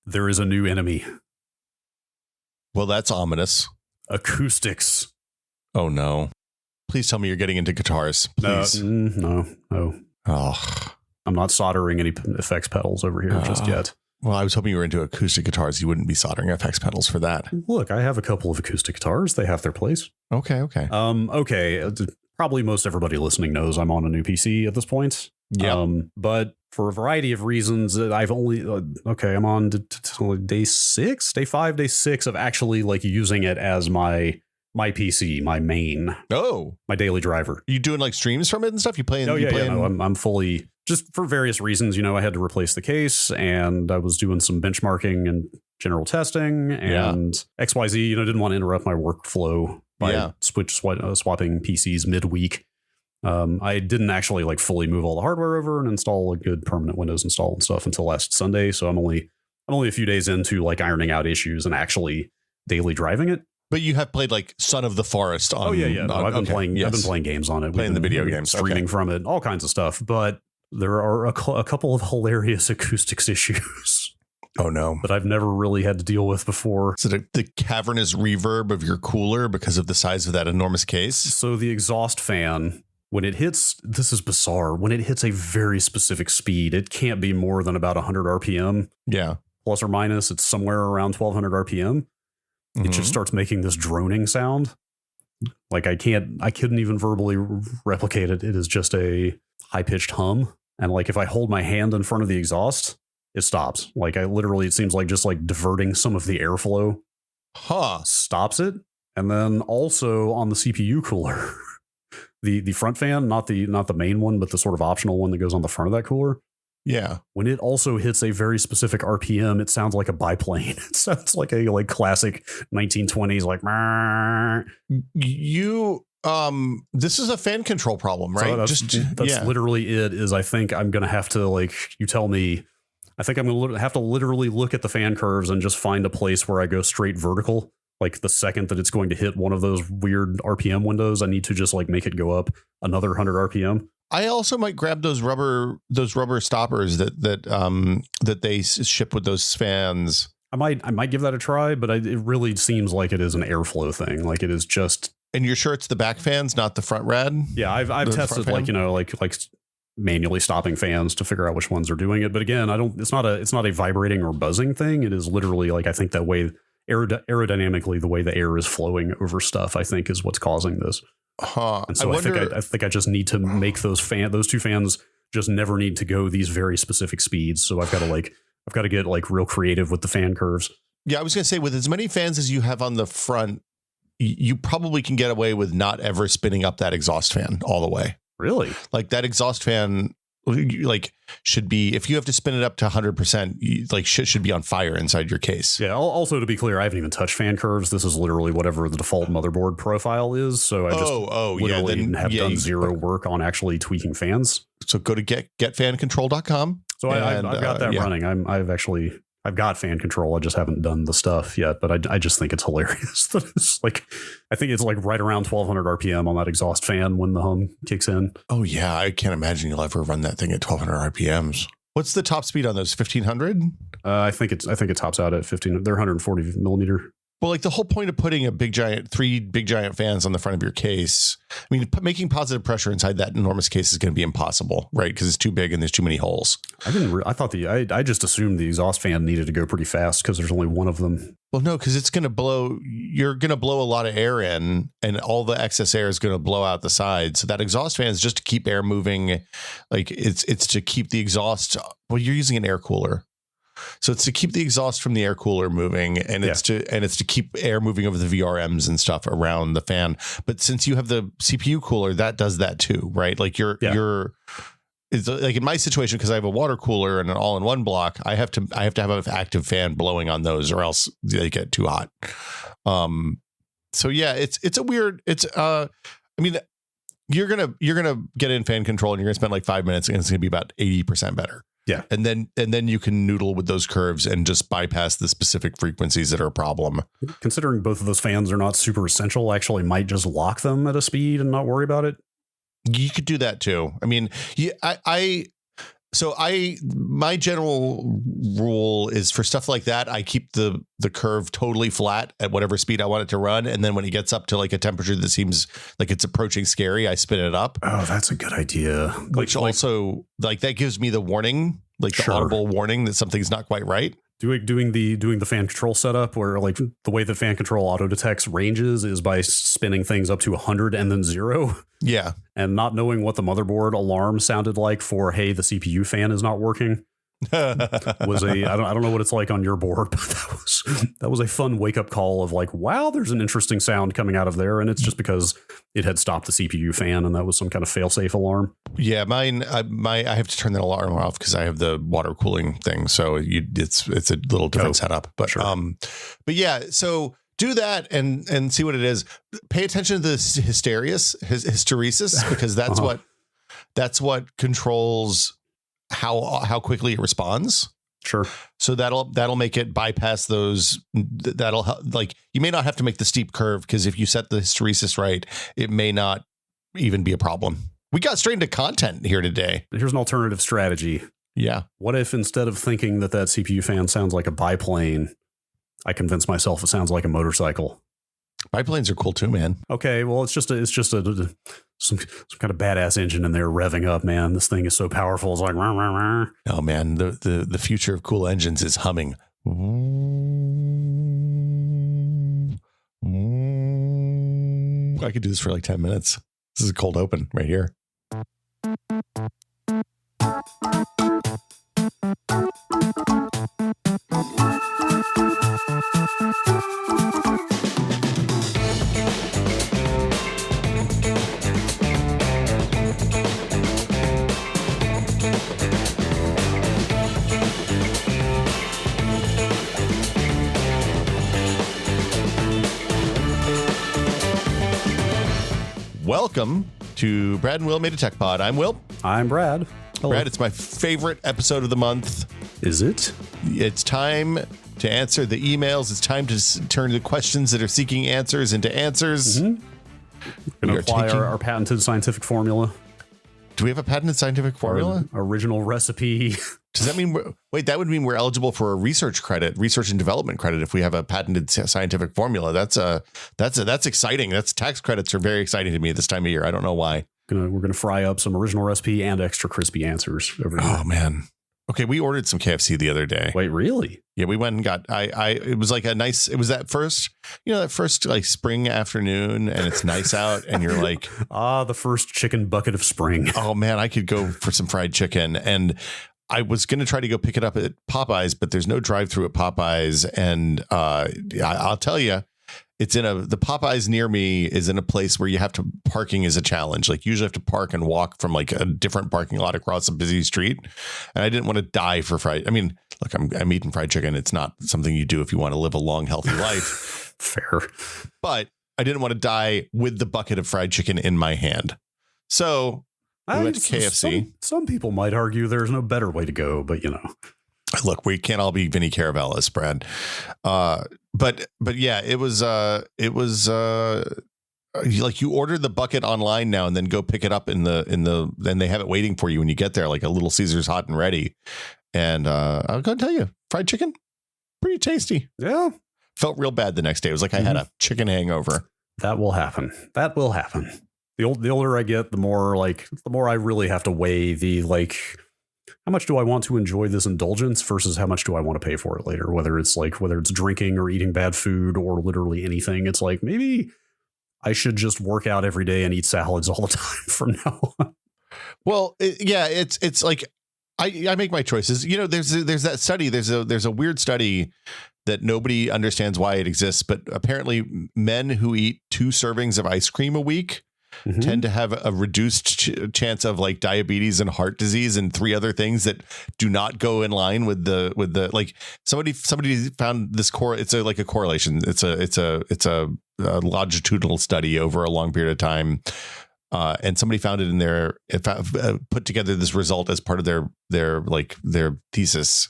There is a new enemy. Well, that's ominous. Acoustics. Oh, no. Please tell me you're getting into guitars. Please. No. Oh. I'm not soldering any effects pedals over here just yet. Well, I was hoping you were into acoustic guitars. You wouldn't be soldering effects pedals for that. Look, I have a couple of acoustic guitars. They have their place. Okay. Okay. Probably most everybody listening knows I'm on a new PC at this point. Yeah. But for a variety of reasons, I've only I'm on to day 6, day 5, day 6 of actually like using it as my PC, my main, my daily driver. You doing like streams from it and stuff? You playing? Oh yeah. No, I'm fully, just for various reasons. I had to replace the case, and I was doing some benchmarking and general testing, and XYZ. Didn't want to interrupt my workflow by swapping PCs midweek. I didn't actually like fully move all the hardware over and install a good permanent Windows install and stuff until last Sunday. So I'm only a few days into like ironing out issues and actually daily driving it. But you have played like Son of the Forest on. Oh yeah. No, I've been playing. Yes. I've been playing games on it. Playing the video games, streaming from it, all kinds of stuff. But there are a couple of hilarious acoustics issues. Oh no! That I've never really had to deal with before. Is it the cavernous reverb of your cooler because of the size of that enormous case? So the exhaust fan, when it hits, this is bizarre. When it hits a very specific speed, it can't be more than about 100 RPM. Yeah. Plus or minus, it's somewhere around 1200 RPM. It just starts making this droning sound. Like I couldn't even verbally replicate it. It is just a high pitched hum. And like if I hold my hand in front of the exhaust, it stops. Like it seems like just like diverting some of the airflow. Stops it. And then also on the CPU cooler, the front fan, not the main one, but the sort of optional one that goes on the front of that cooler. Yeah. When it also hits a very specific RPM, it sounds like a biplane. It sounds like a classic 1920s like. This is a fan control problem, right? So that's literally it. Is I think I'm gonna have to you tell me. I think I'm gonna have to literally look at the fan curves and just find a place where I go straight vertical. Like the second that it's going to hit one of those weird RPM windows, I need to just like make it go up another 100 RPM. I also might grab those rubber stoppers that they ship with those fans. I might give that a try, but it really seems like it is an airflow thing. Like it is just. And you're sure it's the back fans, not the front rad? Yeah, I've tested like manually stopping fans to figure out which ones are doing it. But again, it's not a vibrating or buzzing thing. It is literally like I think that way aerodynamically the way the air is flowing over stuff I think is what's causing this. And so I think I just need to make those two fans just never need to go these very specific speeds. So I've got to get like real creative with the fan curves. Yeah, I was gonna say with as many fans as you have on the front, you probably can get away with not ever spinning up that exhaust fan all the way. Really? Like that exhaust fan should be, if you have to spin it up to 100%, should be on fire inside your case. Yeah. Also, to be clear, I haven't even touched fan curves. This is literally whatever the default motherboard profile is. So I just have done zero work on actually tweaking fans. So go to getfancontrol.com. So I've got that running. I've got fan control. I just haven't done the stuff yet, but I just think it's hilarious. That it's I think it's like right around 1200 RPM on that exhaust fan when the hum kicks in. Oh yeah. I can't imagine you'll ever run that thing at 1200 RPMs. What's the top speed on those? 1500? I think it tops out at 15. They're 140 millimeter. Well, like the whole point of putting three big giant fans on the front of your case, I mean, making positive pressure inside that enormous case is going to be impossible, right? Because it's too big and there's too many holes. I just assumed the exhaust fan needed to go pretty fast because there's only one of them. Well, no, because it's going to blow. You're going to blow a lot of air in, and all the excess air is going to blow out the side. So that exhaust fan is just to keep air moving. Like it's to keep the exhaust. Well, you're using an air cooler. So it's to keep the exhaust from the air cooler moving, and it's to keep air moving over the VRMs and stuff around the fan. But since you have the CPU cooler, that does that too, right? Like it's like in my situation, because I have a water cooler and an all-in-one block, I have to have an active fan blowing on those, or else they get too hot. So yeah, it's a weird. I mean, you're gonna get in fan control, and you're gonna spend like 5 minutes, and it's gonna be about 80% better. Yeah. And then you can noodle with those curves and just bypass the specific frequencies that are a problem. Considering both of those fans are not super essential, I actually might just lock them at a speed and not worry about it. You could do that too. I mean, So my general rule is for stuff like that, I keep the curve totally flat at whatever speed I want it to run. And then when it gets up to like a temperature that seems like it's approaching scary, I spin it up. Oh, that's a good idea. Which also like that gives me the warning, like the audible warning that something's not quite right. Doing the fan control setup where like the way the fan control auto detects ranges is by spinning things up to 100 and then 0. Yeah. And not knowing what the motherboard alarm sounded like for, hey, the CPU fan is not working was I don't know what it's like on your board, but that was a fun wake up call of like, wow, there's an interesting sound coming out of there. And it's just because it had stopped the CPU fan and that was some kind of fail-safe alarm. Yeah, mine, I have to turn that alarm off because I have the water cooling thing. So it's a little different setup, but, sure. But yeah, so do that and see what it is. Pay attention to the hysteresis because that's what controls how quickly it responds. Sure. So that'll make it bypass those. That'll help. Like you may not have to make the steep curve because if you set the hysteresis right, it may not even be a problem. We got straight into content here today. Here's an alternative strategy. Yeah. What if instead of thinking that CPU fan sounds like a biplane, I convince myself it sounds like a motorcycle? Biplanes are cool too, man. Okay, well, it's just some kind of badass engine in there revving up, man. This thing is so powerful. It's like, rah, rah, rah. Oh man, the future of cool engines is humming. I could do this for like 10 minutes. This is a cold open right here. Welcome to Brad and Will Made a Tech Pod. I'm Will. I'm Brad. Hello. Brad, it's my favorite episode of the month. Is it? It's time to answer the emails. It's time to turn the questions that are seeking answers into answers. Mm-hmm. We're going to apply our patented scientific formula. Do we have a patented scientific formula? Our original recipe. Does that mean that would mean we're eligible for a research and development credit if we have a patented scientific formula. That's exciting. Tax credits are very exciting to me this time of year. I don't know why. We're gonna fry up some original recipe and extra crispy answers over here. Oh man. Okay, we ordered some KFC the other day. Wait, really? Yeah, we went and got it was like it was that first like spring afternoon and it's nice out and you're like, the first chicken bucket of spring. Oh man, I could go for some fried chicken. And I was going to try to go pick it up at Popeyes, but there's no drive-through at Popeyes. And I'll tell you, it's the Popeyes near me is in a place where parking is a challenge. Like you usually have to park and walk from like a different parking lot across a busy street. And I didn't want to die for fried. I mean, look, I'm eating fried chicken. It's not something you do if you want to live a long, healthy life. Fair. But I didn't want to die with the bucket of fried chicken in my hand. So we went to KFC. Some people might argue there's no better way to go, but look, we can't all be Vinny Caravellas, Brad. But yeah, it was like you ordered the bucket online now and then go pick it up then they have it waiting for you when you get there, like a Little Caesars hot and ready. And I'll go tell you, fried chicken, pretty tasty. Yeah. Felt real bad the next day. It was like I had a chicken hangover. That will happen. The older I get, the more I really have to weigh how much do I want to enjoy this indulgence versus how much do I want to pay for it later? Whether it's drinking or eating bad food or literally anything, it's like maybe I should just work out every day and eat salads all the time from now on. Well, it's like I make my choices. There's that study. There's a weird study that nobody understands why it exists, but apparently men who eat 2 servings of ice cream a week tend to have a reduced chance of like diabetes and heart disease and 3 other things that do not go in line with the like somebody found this it's a correlation. It's a longitudinal study over a long period of time. And somebody found it in put together this result as part of their thesis.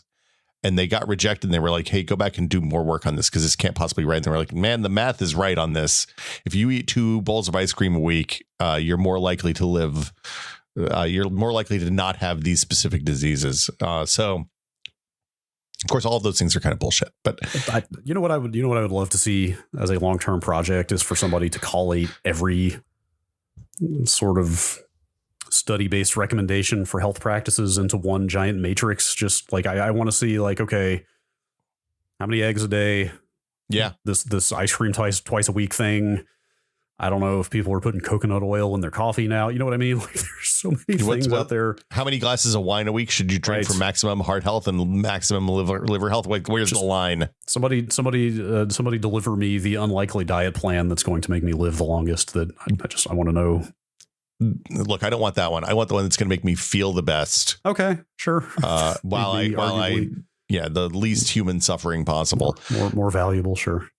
And they got rejected and they were like, hey, go back and do more work on this because this can't possibly be right. And they were like, man, the math is right on this. If you eat 2 bowls of ice cream a week, you're more likely to live you're more likely to not have these specific diseases. So, of course, all of those things are kind of bullshit. But you know what I would love to see as a long-term project is for somebody to collate every sort of study-based recommendation for health practices into one giant matrix. Just like I want to see, like, okay, how many eggs a day? Yeah, this ice cream twice a week thing. I don't know if people are putting coconut oil in their coffee now. You know what I mean? Like, there's so many things out there. How many glasses of wine a week should you drink for maximum heart health and maximum liver health? Like, where's the line? Somebody deliver me the unlikely diet plan that's going to make me live the longest. That I want to know. Look, I don't want that one. I want the one that's going to make me feel the best. Okay, sure. The least human suffering possible. More valuable, sure.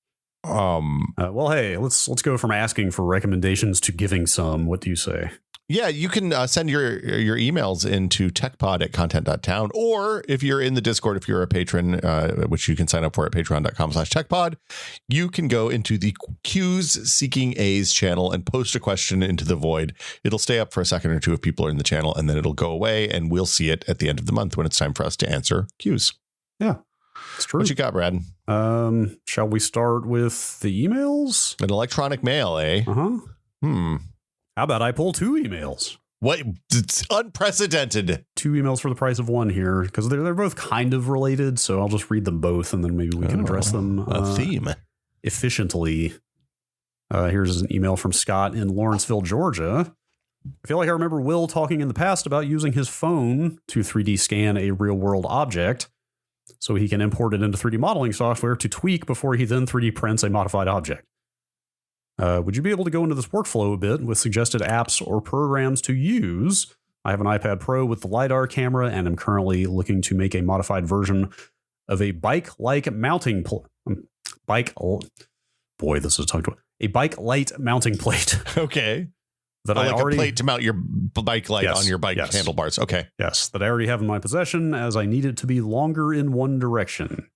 Well, hey, let's go from asking for recommendations to giving some. What do you say? Yeah, you can send your emails into techpod@content.town, or if you're in the Discord, if you're a patron, which you can sign up for at patreon.com/techpod, you can go into the Q's Seeking A's channel and post a question into the void. It'll stay up for a second or two if people are in the channel, and then it'll go away, and we'll see it at the end of the month when it's time for us to answer Q's. Yeah, it's true. What you got, Brad? Shall we start with the emails? An electronic mail, eh? Uh-huh. How about I pull 2 emails? What? It's unprecedented. 2 emails for the price of 1 here, because they're both kind of related, so I'll just read them both, and then maybe we can address them theme efficiently. Here's an email from Scott in Lawrenceville, Georgia. I feel like I remember Will talking in the past about using his phone to 3D scan a real-world object, so he can import it into 3D modeling software to tweak before he then 3D prints a modified object. Would you be able to go into this workflow a bit with suggested apps or programs to use? I have an iPad Pro with the LiDAR camera, and I'm currently looking to make a modified version of a bike-like mounting this is a tongue twister. A bike light mounting plate. Okay. That I already, a plate to mount your bike light on your bike handlebars. Okay. Yes, that I already have in my possession, as I need it to be longer in one direction.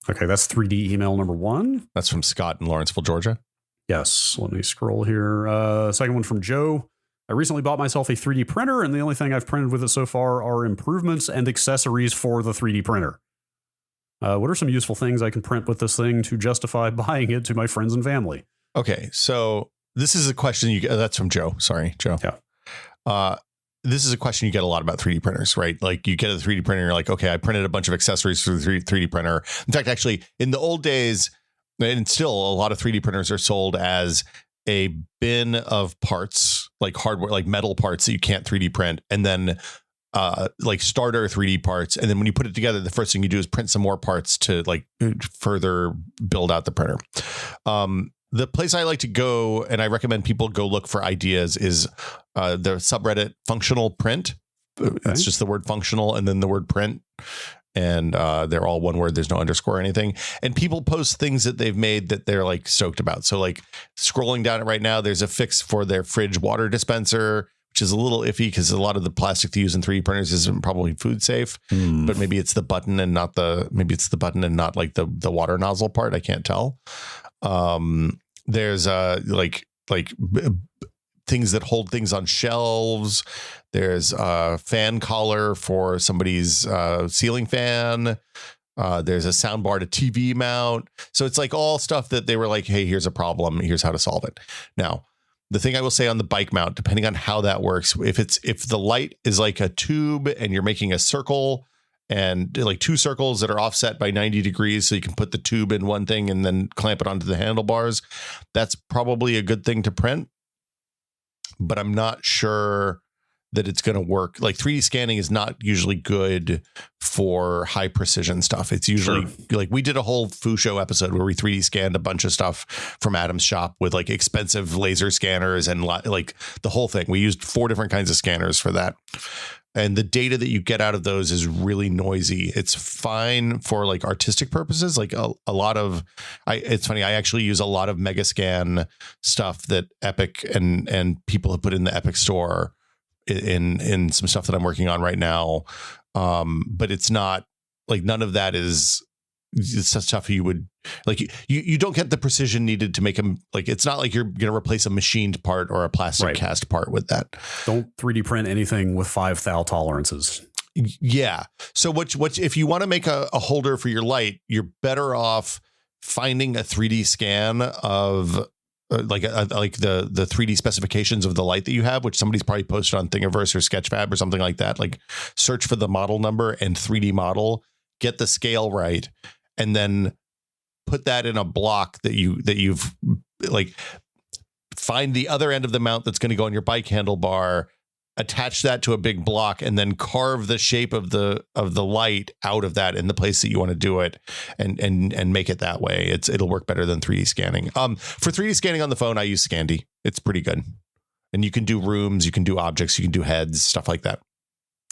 Okay, that's 3D email number 1. That's from Scott in Lawrenceville, Georgia. Yes, let me scroll here. Second one from Joe. I recently bought myself a 3D printer, and the only thing I've printed with it so far are improvements and accessories for the 3D printer. What are some useful things I can print with this thing to justify buying it to my friends and family? Okay, so this is a question that's from Joe. Sorry, Joe. Yeah. This is a question you get a lot about 3D printers, right? Like, you get a 3D printer, you're like, okay, I printed a bunch of accessories for the 3D printer. In fact, actually, in the old days, and still a lot of 3D printers are sold as a bin of parts, like hardware, like metal parts that you can't 3D print, and then like starter 3D parts. And then when you put it together, the first thing you do is print some more parts to like further build out the printer. The place I like to go, and I recommend people go look for ideas, is the subreddit Functional Print. Okay. It's just the word functional and then the word print. And they're all one word. There's no underscore or anything. And people post things that they've made that they're like stoked about. So like scrolling down it right now, there's a fix for their fridge water dispenser, which is a little iffy because a lot of the plastic they use in 3D printers isn't probably food safe. But maybe it's the button and not like the water nozzle part. I can't tell. There's like things that hold things on shelves. There's a fan collar for somebody's ceiling fan. There's a soundbar to TV mount. So it's like all stuff that they were like, hey, here's a problem. Here's how to solve it. Now, the thing I will say on the bike mount, depending on how that works, if the light is like a tube and you're making a circle and like 2 circles that are offset by 90 degrees, so you can put the tube in one thing and then clamp it onto the handlebars, that's probably a good thing to print. But I'm not sure that it's going to work. Like 3D scanning is not usually good for high precision stuff. It's usually like we did a whole Fusho episode where we 3D scanned a bunch of stuff from Adam's shop with like expensive laser scanners and like the whole thing. We used 4 different kinds of scanners for that. And the data that you get out of those is really noisy. It's fine for like artistic purposes. Like a lot of, it's funny. I actually use a lot of Megascan stuff that Epic and people have put in the Epic store in some stuff that I'm working on right now. But it's not like, none of that is stuff you would like you don't get the precision needed to make them, like, it's not like you're going to replace a machined part or a plastic cast part with that. Don't 3D print anything with 5 thou tolerances. Yeah. So what if you want to make a holder for your light, you're better off finding a 3D scan of like the 3D specifications of the light that you have, which somebody's probably posted on Thingiverse or Sketchfab or something like that. Like, search for the model number and 3D model, get the scale right, and then put that in a block that you've like, find the other end of the mount that's going to go on your bike handlebar, attach that to a big block, and then carve the shape of the light out of that in the place that you want to do it, and make it that way. It'll work better than 3D scanning. For 3D scanning on the phone, I use Scandy. It's pretty good. And you can do rooms, you can do objects, you can do heads, stuff like that.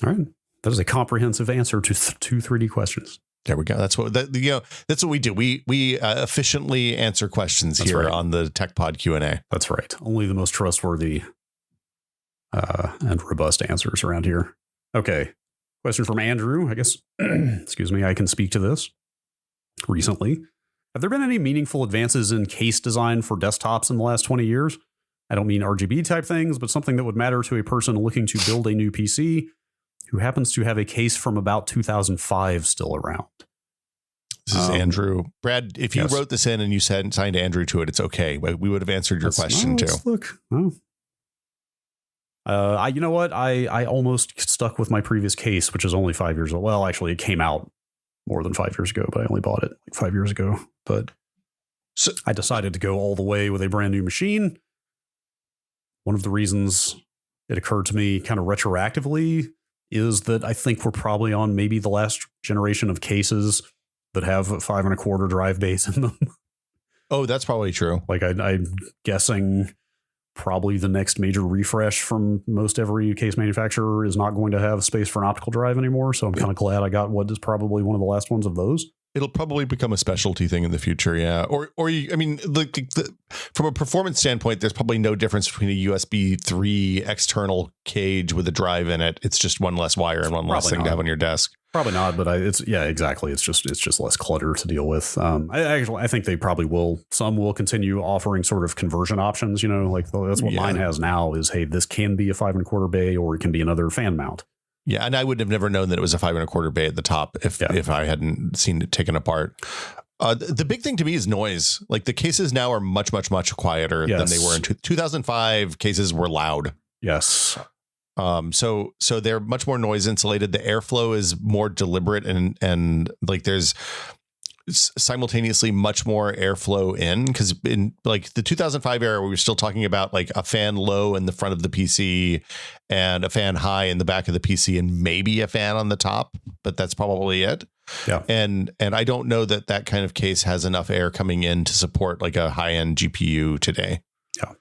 All right. That is a comprehensive answer to 2 3D questions. There we go. That's what that's what we do. We efficiently answer questions here on the TechPod Q&A. That's right. Only the most trustworthy and robust answers around here. Okay. Question from Andrew, I guess. Excuse me. I can speak to this. Recently, have there been any meaningful advances in case design for desktops in the last 20 years? I don't mean RGB type things, but something that would matter to a person looking to build a new PC who happens to have a case from about 2005 still around. This is Andrew. Brad, if you wrote this in and you signed Andrew to it, it's okay. We would have answered your question too. Look. Oh. You know what? I almost stuck with my previous case, which is only 5 years old. Well, actually, it came out more than 5 years ago, but I only bought it like 5 years ago. But so I decided to go all the way with a brand new machine. One of the reasons it occurred to me kind of retroactively is that I think we're probably on maybe the last generation of cases that have a 5 1/4 drive base in them. Oh, that's probably true. Like I'm guessing probably the next major refresh from most every case manufacturer is not going to have space for an optical drive anymore. So I'm kind of glad I got what is probably one of the last ones of those. It'll probably become a specialty thing in the future. Yeah. I mean, from a performance standpoint, there's probably no difference between a USB 3 external cage with a drive in it. It's just one less wire and one less thing to have on your desk. Probably not, but exactly. It's just less clutter to deal with. I think they probably will. Some will continue offering sort of conversion options. You know, like that's what mine has now. Is, hey, this can be a 5 1/4 bay, or it can be another fan mount. Yeah, and I would have never known that it was a 5 1/4 bay at the top if I hadn't seen it taken apart. The big thing to me is noise. Like, the cases now are much quieter than they were in 2005. Cases were loud. Yes. So they're much more noise insulated. The airflow is more deliberate, and like there's simultaneously much more airflow in, because in like the 2005 era, we were still talking about like a fan low in the front of the PC and a fan high in the back of the PC and maybe a fan on the top, but that's probably it. Yeah. And I don't know that kind of case has enough air coming in to support like a high end GPU today. Yeah.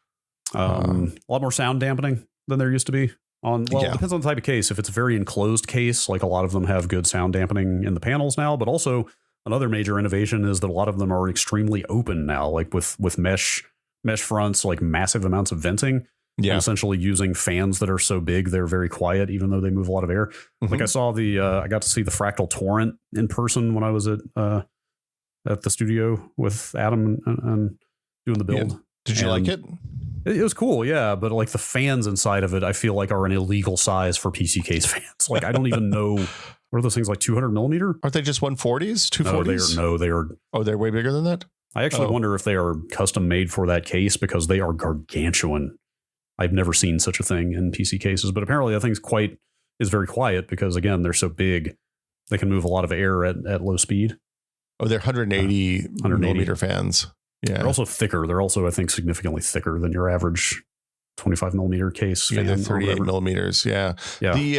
A lot more sound dampening than there used to be. It depends on the type of case. If it's a very enclosed case, like a lot of them have good sound dampening in the panels now, but also another major innovation is that a lot of them are extremely open now, like with mesh fronts, like massive amounts of venting. Yeah. Essentially using fans that are so big they're very quiet, even though they move a lot of air. Mm-hmm. Like I saw I got to see the Fractal Torrent in person when I was at the studio with Adam and doing the build. Yeah. Did you like it? It was cool, yeah, but like the fans inside of it, I feel like are an illegal size for PC case fans. Like I don't even know, what are those things, like 200 millimeter? Aren't they just 140s, 240s? They are. Oh, they're way bigger than that? I actually wonder if they are custom made for that case, because they are gargantuan. I've never seen such a thing in PC cases, but apparently that thing's is very quiet because, again, they're so big, they can move a lot of air at low speed. Oh, they're 180 millimeter fans. Yeah. They're also thicker. They're also, I think, significantly thicker than your average 25 millimeter case. Yeah, they're 38 millimeters. Yeah. Yeah. The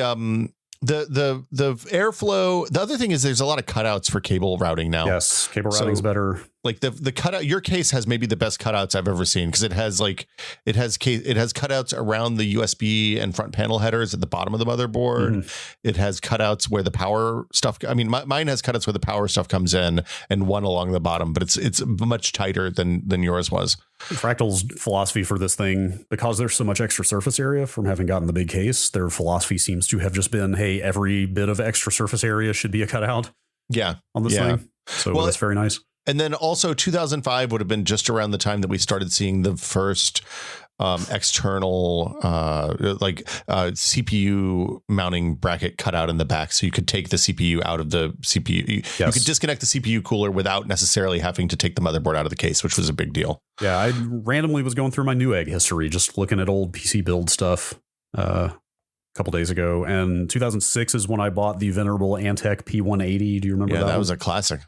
airflow. The other thing is there's a lot of cutouts for cable routing now. Yes, cable routing's better. Like the cutout, your case has maybe the best cutouts I've ever seen, because it has cutouts around the USB and front panel headers at the bottom of the motherboard. Mm-hmm. It has cutouts where the power stuff. I mean, mine has cutouts where the power stuff comes in, and one along the bottom, but it's much tighter than yours was. Fractal's philosophy for this thing, because there's so much extra surface area from having gotten the big case, their philosophy seems to have just been, hey, every bit of extra surface area should be a cutout. Yeah, on this thing. So that's very nice. And then also 2005 would have been just around the time that we started seeing the first external CPU mounting bracket cut out in the back, so you could take the CPU out of the CPU. You could disconnect the CPU cooler without necessarily having to take the motherboard out of the case, which was a big deal. Yeah, I randomly was going through my Newegg history, just looking at old PC build stuff a couple days ago, and 2006 is when I bought the venerable Antec P180. Do you remember that? Yeah, that one? was a classic.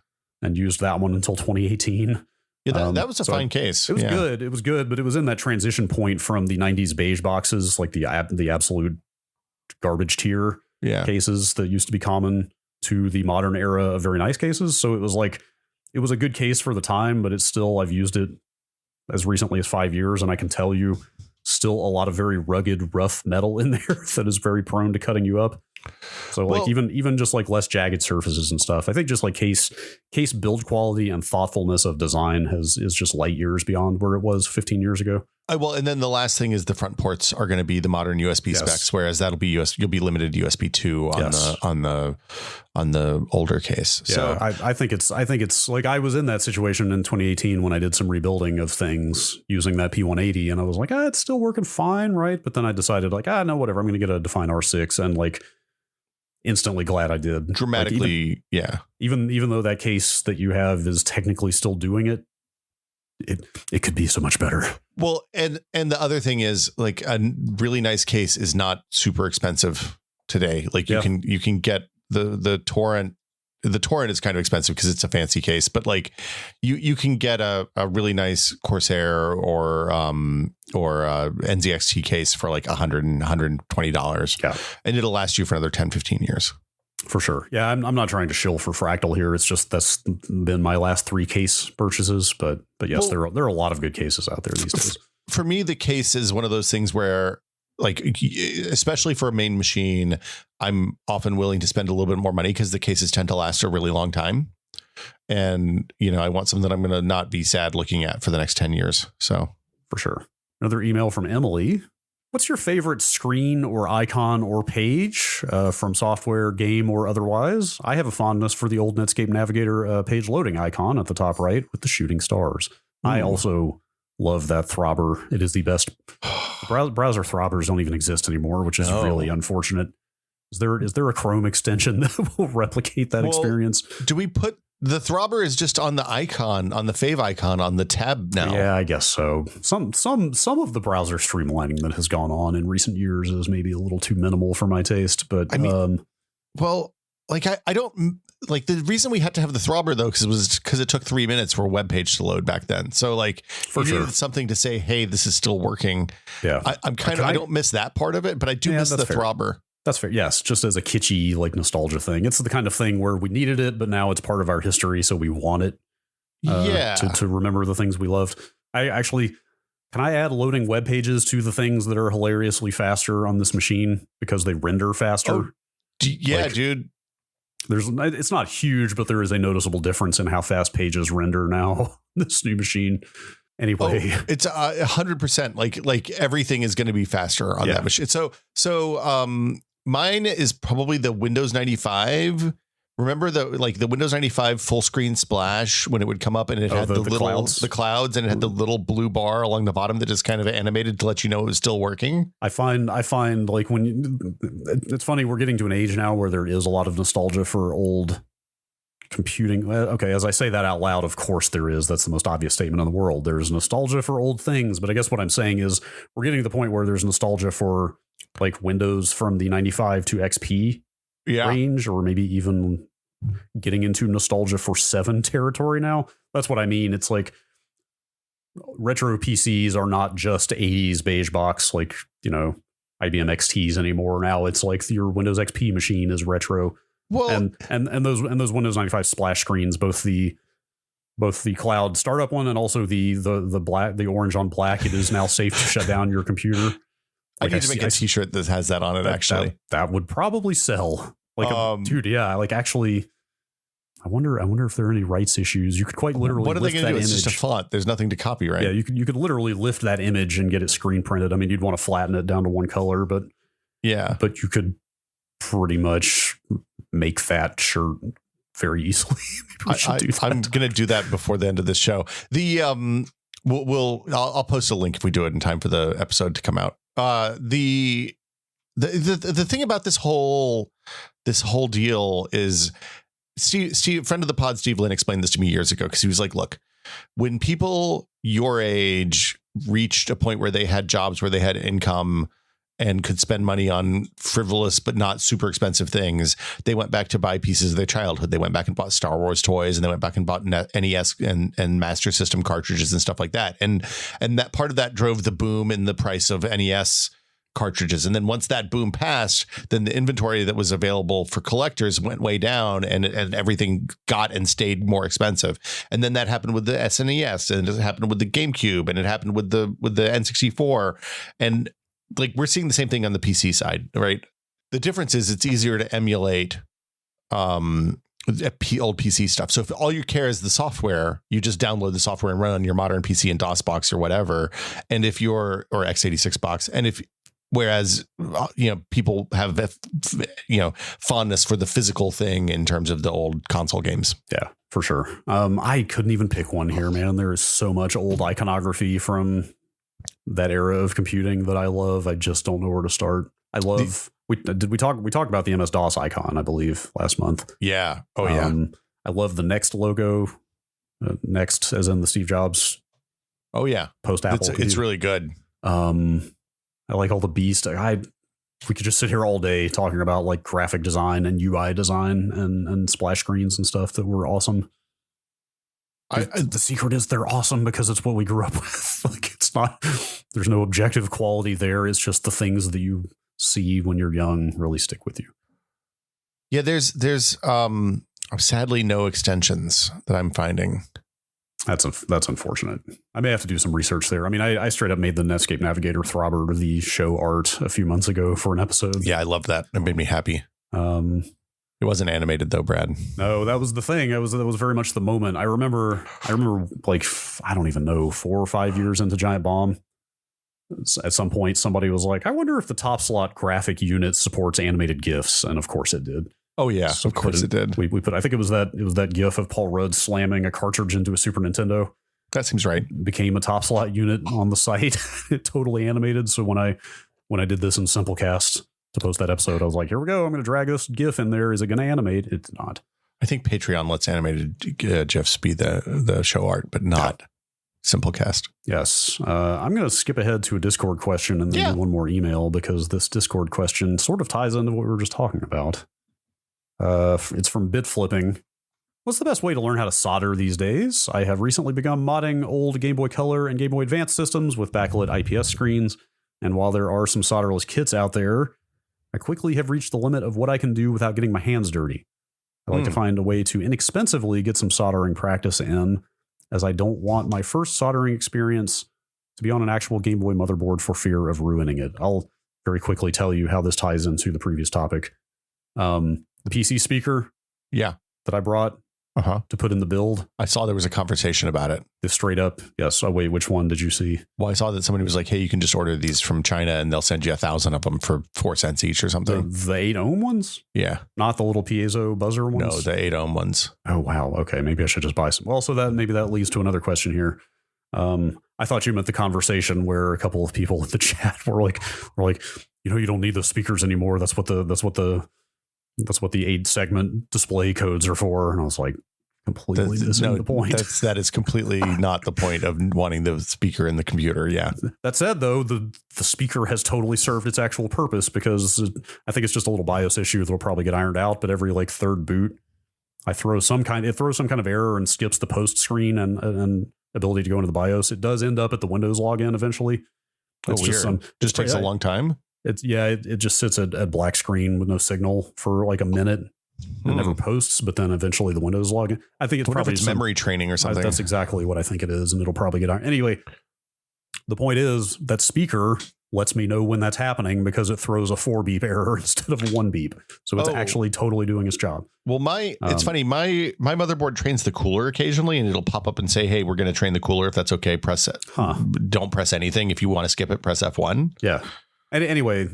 And used that one until 2018. Yeah, that was a fine case. It was good. It was good, but it was in that transition point from the 90s beige boxes, like the absolute garbage tier cases that used to be common, to the modern era of very nice cases. So it was like, it was a good case for the time, but it's still, I've used it as recently as 5 years, and I can tell you still a lot of very rugged, rough metal in there that is very prone to cutting you up. So like even just like less jagged surfaces and stuff. I think just like case build quality and thoughtfulness of design is just light years beyond where it was 15 years ago. And then the last thing is the front ports are going to be the modern USB specs, whereas that'll be you'll be limited to USB 2 on the older case. Yeah, so I think it's like, I was in that situation in 2018 when I did some rebuilding of things using that P180, and I was like, it's still working fine, right? But then I decided like, no, whatever, I'm going to get a Define R6, and like instantly glad I did. Dramatically, like even though that case that you have is technically still doing it, it could be so much better. Well, and the other thing is, like, a really nice case is not super expensive today. Like you can get the Torrent. The Torrent is kind of expensive because it's a fancy case, but like you can get a really nice Corsair or NZXT case for like $120. Yeah. And it'll last you for another 10, 15 years. For sure. Yeah, I'm not trying to shill for Fractal here. It's just that's been my last 3 case purchases. But yes, there are a lot of good cases out there these days. For me, the case is one of those things where, like, especially for a main machine, I'm often willing to spend a little bit more money because the cases tend to last a really long time. And, I want something that I'm going to not be sad looking at for the next 10 years. So for sure. Another email from Emily. What's your favorite screen or icon or page from software, game, or otherwise? I have a fondness for the old Netscape Navigator page loading icon at the top right with the shooting stars. Ooh. I also love that throbber. It is the best. Browser throbbers don't even exist anymore, which is really unfortunate. Is there a Chrome extension that will replicate that experience? Do we put the throbber is just on the icon, on the fave icon on the tab now? Yeah, I guess so. Some of the browser streamlining that has gone on in recent years is maybe a little too minimal for my taste. But I mean, I don't like the reason we had to have the throbber though, because it took 3 minutes for a web page to load back then. So like, for sure, needed something to say, hey, this is still working. Yeah, I don't miss that part of it, but I do miss the throbber. That's fair. Yes, just as a kitschy, like, nostalgia thing. It's the kind of thing where we needed it, but now it's part of our history, so we want it. To remember the things we loved. Can I add loading web pages to the things that are hilariously faster on this machine because they render faster? Oh, yeah, dude. It's not huge, but there is a noticeable difference in how fast pages render now. This new machine. Anyway, it's 100%. Like everything is going to be faster on that machine. So mine is probably the Windows 95. Remember the Windows 95 full screen splash when it would come up and it had the clouds and it had the little blue bar along the bottom that just kind of animated to let you know it was still working. I find like it's funny, we're getting to an age now where there is a lot of nostalgia for old computing. Okay, as I say that out loud, of course there is. That's the most obvious statement in the world. There's nostalgia for old things, but I guess what I'm saying is we're getting to the point where there's nostalgia for like Windows from the 95 to XP range, or maybe even getting into nostalgia for 7 territory now. That's what I mean. It's like retro PCs are not just 80s beige box, like, IBM XTs anymore. Now it's like your Windows XP machine is retro. Well, and those Windows 95 splash screens, both the cloud startup one and also the orange on black, it is now safe to shut down your computer. Like, I need to make a t-shirt that has that on it. Actually, that would probably sell. Like, dude, yeah. Like, actually, I wonder if there are any rights issues. You could quite literally. What are they going to do? It's just a font. There's nothing to copy, right? Yeah, you could literally lift that image and get it screen printed. I mean, you'd want to flatten it down to one color, but you could pretty much make that shirt very easily. Maybe we should do that. I'm going to do that before the end of this show. I'll post a link if we do it in time for the episode to come out. The thing about this whole deal is Steve, friend of the pod, Steve Lynn, explained this to me years ago, because he was like, look, when people your age reached a point where they had jobs, where they had income and could spend money on frivolous but not super expensive things, they went back to buy pieces of their childhood. They went back and bought Star Wars toys, and they went back and bought NES and Master System cartridges and stuff like that. And that part of that drove the boom in the price of NES cartridges. And then once that boom passed, then the inventory that was available for collectors went way down, and everything got and stayed more expensive. And then that happened with the SNES, and it happened with the GameCube, and it happened with the N64. And like, we're seeing the same thing on the PC side, right? The difference is it's easier to emulate old PC stuff. So if all you care is the software, you just download the software and run on your modern PC and DOS box or whatever. And if you're, or x86 box, and if, whereas, people have, fondness for the physical thing in terms of the old console games. Yeah, for sure. I couldn't even pick one here, man. There is so much old iconography from that era of computing that I love. I just don't know where to start. I love, we talked about the MS-DOS icon, I believe, last month. Yeah. Oh yeah. I love the Next logo. Next, as in the Steve Jobs. Oh yeah. Post Apple. It's really good. I like all the beast. We could just sit here all day talking about like graphic design and UI design and splash screens and stuff that were awesome. The secret is they're awesome because it's what we grew up with. Like, it's not, there's no objective quality there. It's just the things that you see when you're young really stick with you. Yeah, there's sadly no extensions that I'm finding. That's unfortunate. I may have to do some research there. I mean, I straight up made the Netscape Navigator Throbber, the show art, a few months ago for an episode. Yeah, I love that. It made me happy. It wasn't animated though, Brad. No, that was the thing. That was very much the moment. I remember like, I don't even know, 4 or 5 years into Giant Bomb. At some point, somebody was like, I wonder if the top slot graphic unit supports animated GIFs. And of course it did. Oh yeah, so of course it did. We put, I think it was that GIF of Paul Rudd slamming a cartridge into a Super Nintendo. That seems right. Became a top slot unit on the site. It totally animated. So when I did this in Simplecast to post that episode, I was like, here we go. I'm going to drag this GIF in there. Is it going to animate? It's not. I think Patreon lets animated GIFs be the show art, but not Simplecast. Yes. I'm going to skip ahead to a Discord question and then do one more email, because this Discord question sort of ties into what we were just talking about. It's from Bitflipping. What's the best way to learn how to solder these days? I have recently begun modding old Game Boy Color and Game Boy Advance systems with backlit IPS screens, and while there are some solderless kits out there, I quickly have reached the limit of what I can do without getting my hands dirty. I like to find a way to inexpensively get some soldering practice in, as I don't want my first soldering experience to be on an actual Game Boy motherboard for fear of ruining it. I'll very quickly tell you how this ties into the previous topic. The PC speaker that I brought to put in the build. I saw there was a conversation about it. This straight up. Yes. Oh, wait, which one did you see? Well, I saw that somebody was like, hey, you can just order these from China and they'll send you 1,000 of them for 4 cents each or something. The 8 ohm ones? Yeah. Not the little piezo buzzer ones? No, the 8 ohm ones. Oh, wow. Okay. Maybe I should just buy some. Well, so maybe that leads to another question here. I thought you meant the conversation where a couple of people in the chat were like, you don't need those speakers anymore. That's what the 8 segment display codes are for. And I was like, completely missing the point. That is completely not the point of wanting the speaker in the computer. Yeah. That said, though, the speaker has totally served its actual purpose, because I think it's just a little BIOS issue that'll probably get ironed out. But every like third boot, it throws some kind of error and skips the post screen and ability to go into the BIOS. It does end up at the Windows login eventually. It's just takes a long time. It just sits at black screen with no signal for like a minute. It never posts, but then eventually the Windows login. I think it's probably memory training or something. That's exactly what I think it is, and it'll probably get on. Anyway, the point is that speaker lets me know when that's happening, because it throws a 4 beep error instead of a 1 beep. So it's actually totally doing its job. Well, it's funny. My motherboard trains the cooler occasionally, and it'll pop up and say, hey, we're going to train the cooler. If that's okay, press it. Don't press anything. If you want to skip it, press F1. Yeah. And anyway,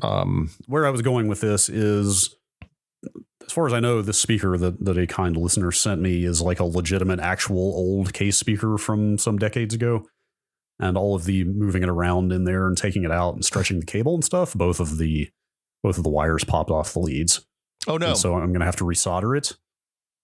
where I was going with this is as far as I know, this speaker that a kind listener sent me is like a legitimate, actual old case speaker from some decades ago. And all of the moving it around in there and taking it out and stretching the cable and stuff, both of the wires popped off the leads. Oh no! And so I'm going to have to resolder it.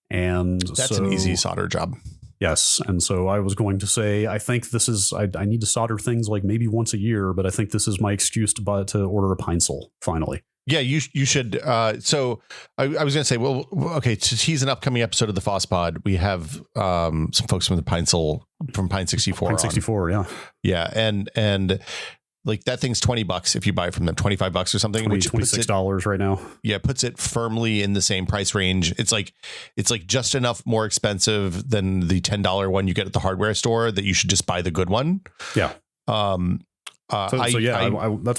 And that's an easy solder job. Yes. And so I was going to say, I think this is, I need to solder things like maybe once a year, but I think this is my excuse to order a Pine-Sol finally. Yeah, you should. So I was going to say, well, okay, to tease an upcoming episode of the FOSS-Pod, we have some folks from the Pine-Sol from Pine 64. Pine 64, yeah. Yeah. And like that thing's $20 if you buy it from them, $25 or something, which $26 right now. Yeah, puts it firmly in the same price range. It's like just enough more expensive than the $10 one you get at the hardware store that you should just buy the good one. Yeah. That's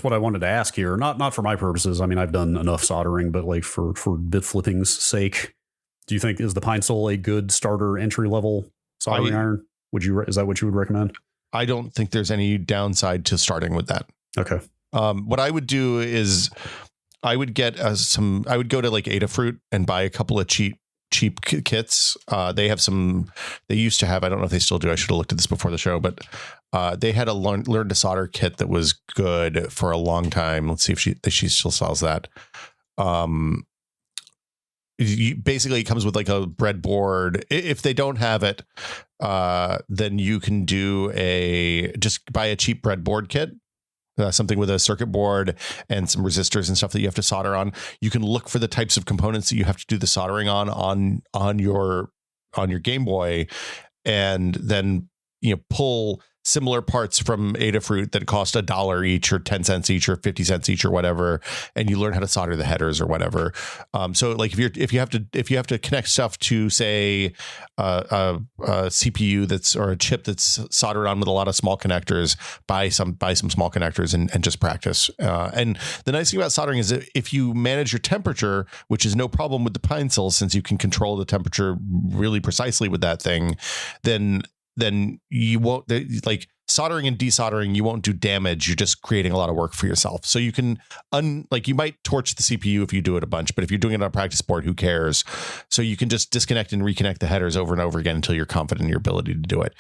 what I wanted to ask here. Not for my purposes. I mean, I've done enough soldering, but like for bit flipping's sake, do you think is the Pine-Sol a good starter entry level soldering iron? Is that what you would recommend? I don't think there's any downside to starting with that. Okay. What I would do is I would get I would go to like Adafruit and buy a couple of cheap kits. They have they used to have, I don't know if they still do. I should have looked at this before the show, but they had a learn to solder kit that was good for a long time. Let's see if she still sells that. Basically it comes with like a breadboard. If they don't have it, then you can just buy a cheap breadboard kit. Something with a circuit board and some resistors and stuff that you have to solder on. You can look for the types of components that you have to do the soldering on your Game Boy, and then pull similar parts from Adafruit that cost $1 each or 10 cents each or 50 cents each or whatever, and you learn how to solder the headers or whatever. So like if you have to connect stuff to say a CPU or a chip that's soldered on with a lot of small connectors, buy some small connectors and just practice. And the nice thing about soldering is that if you manage your temperature, which is no problem with the Pine-Sol since you can control the temperature really precisely with that thing, then you won't, like soldering and desoldering, you won't do damage. You're just creating a lot of work for yourself. So you can you might torch the CPU if you do it a bunch, but if you're doing it on a practice board, who cares? So you can just disconnect and reconnect the headers over and over again until you're confident in your ability to do it.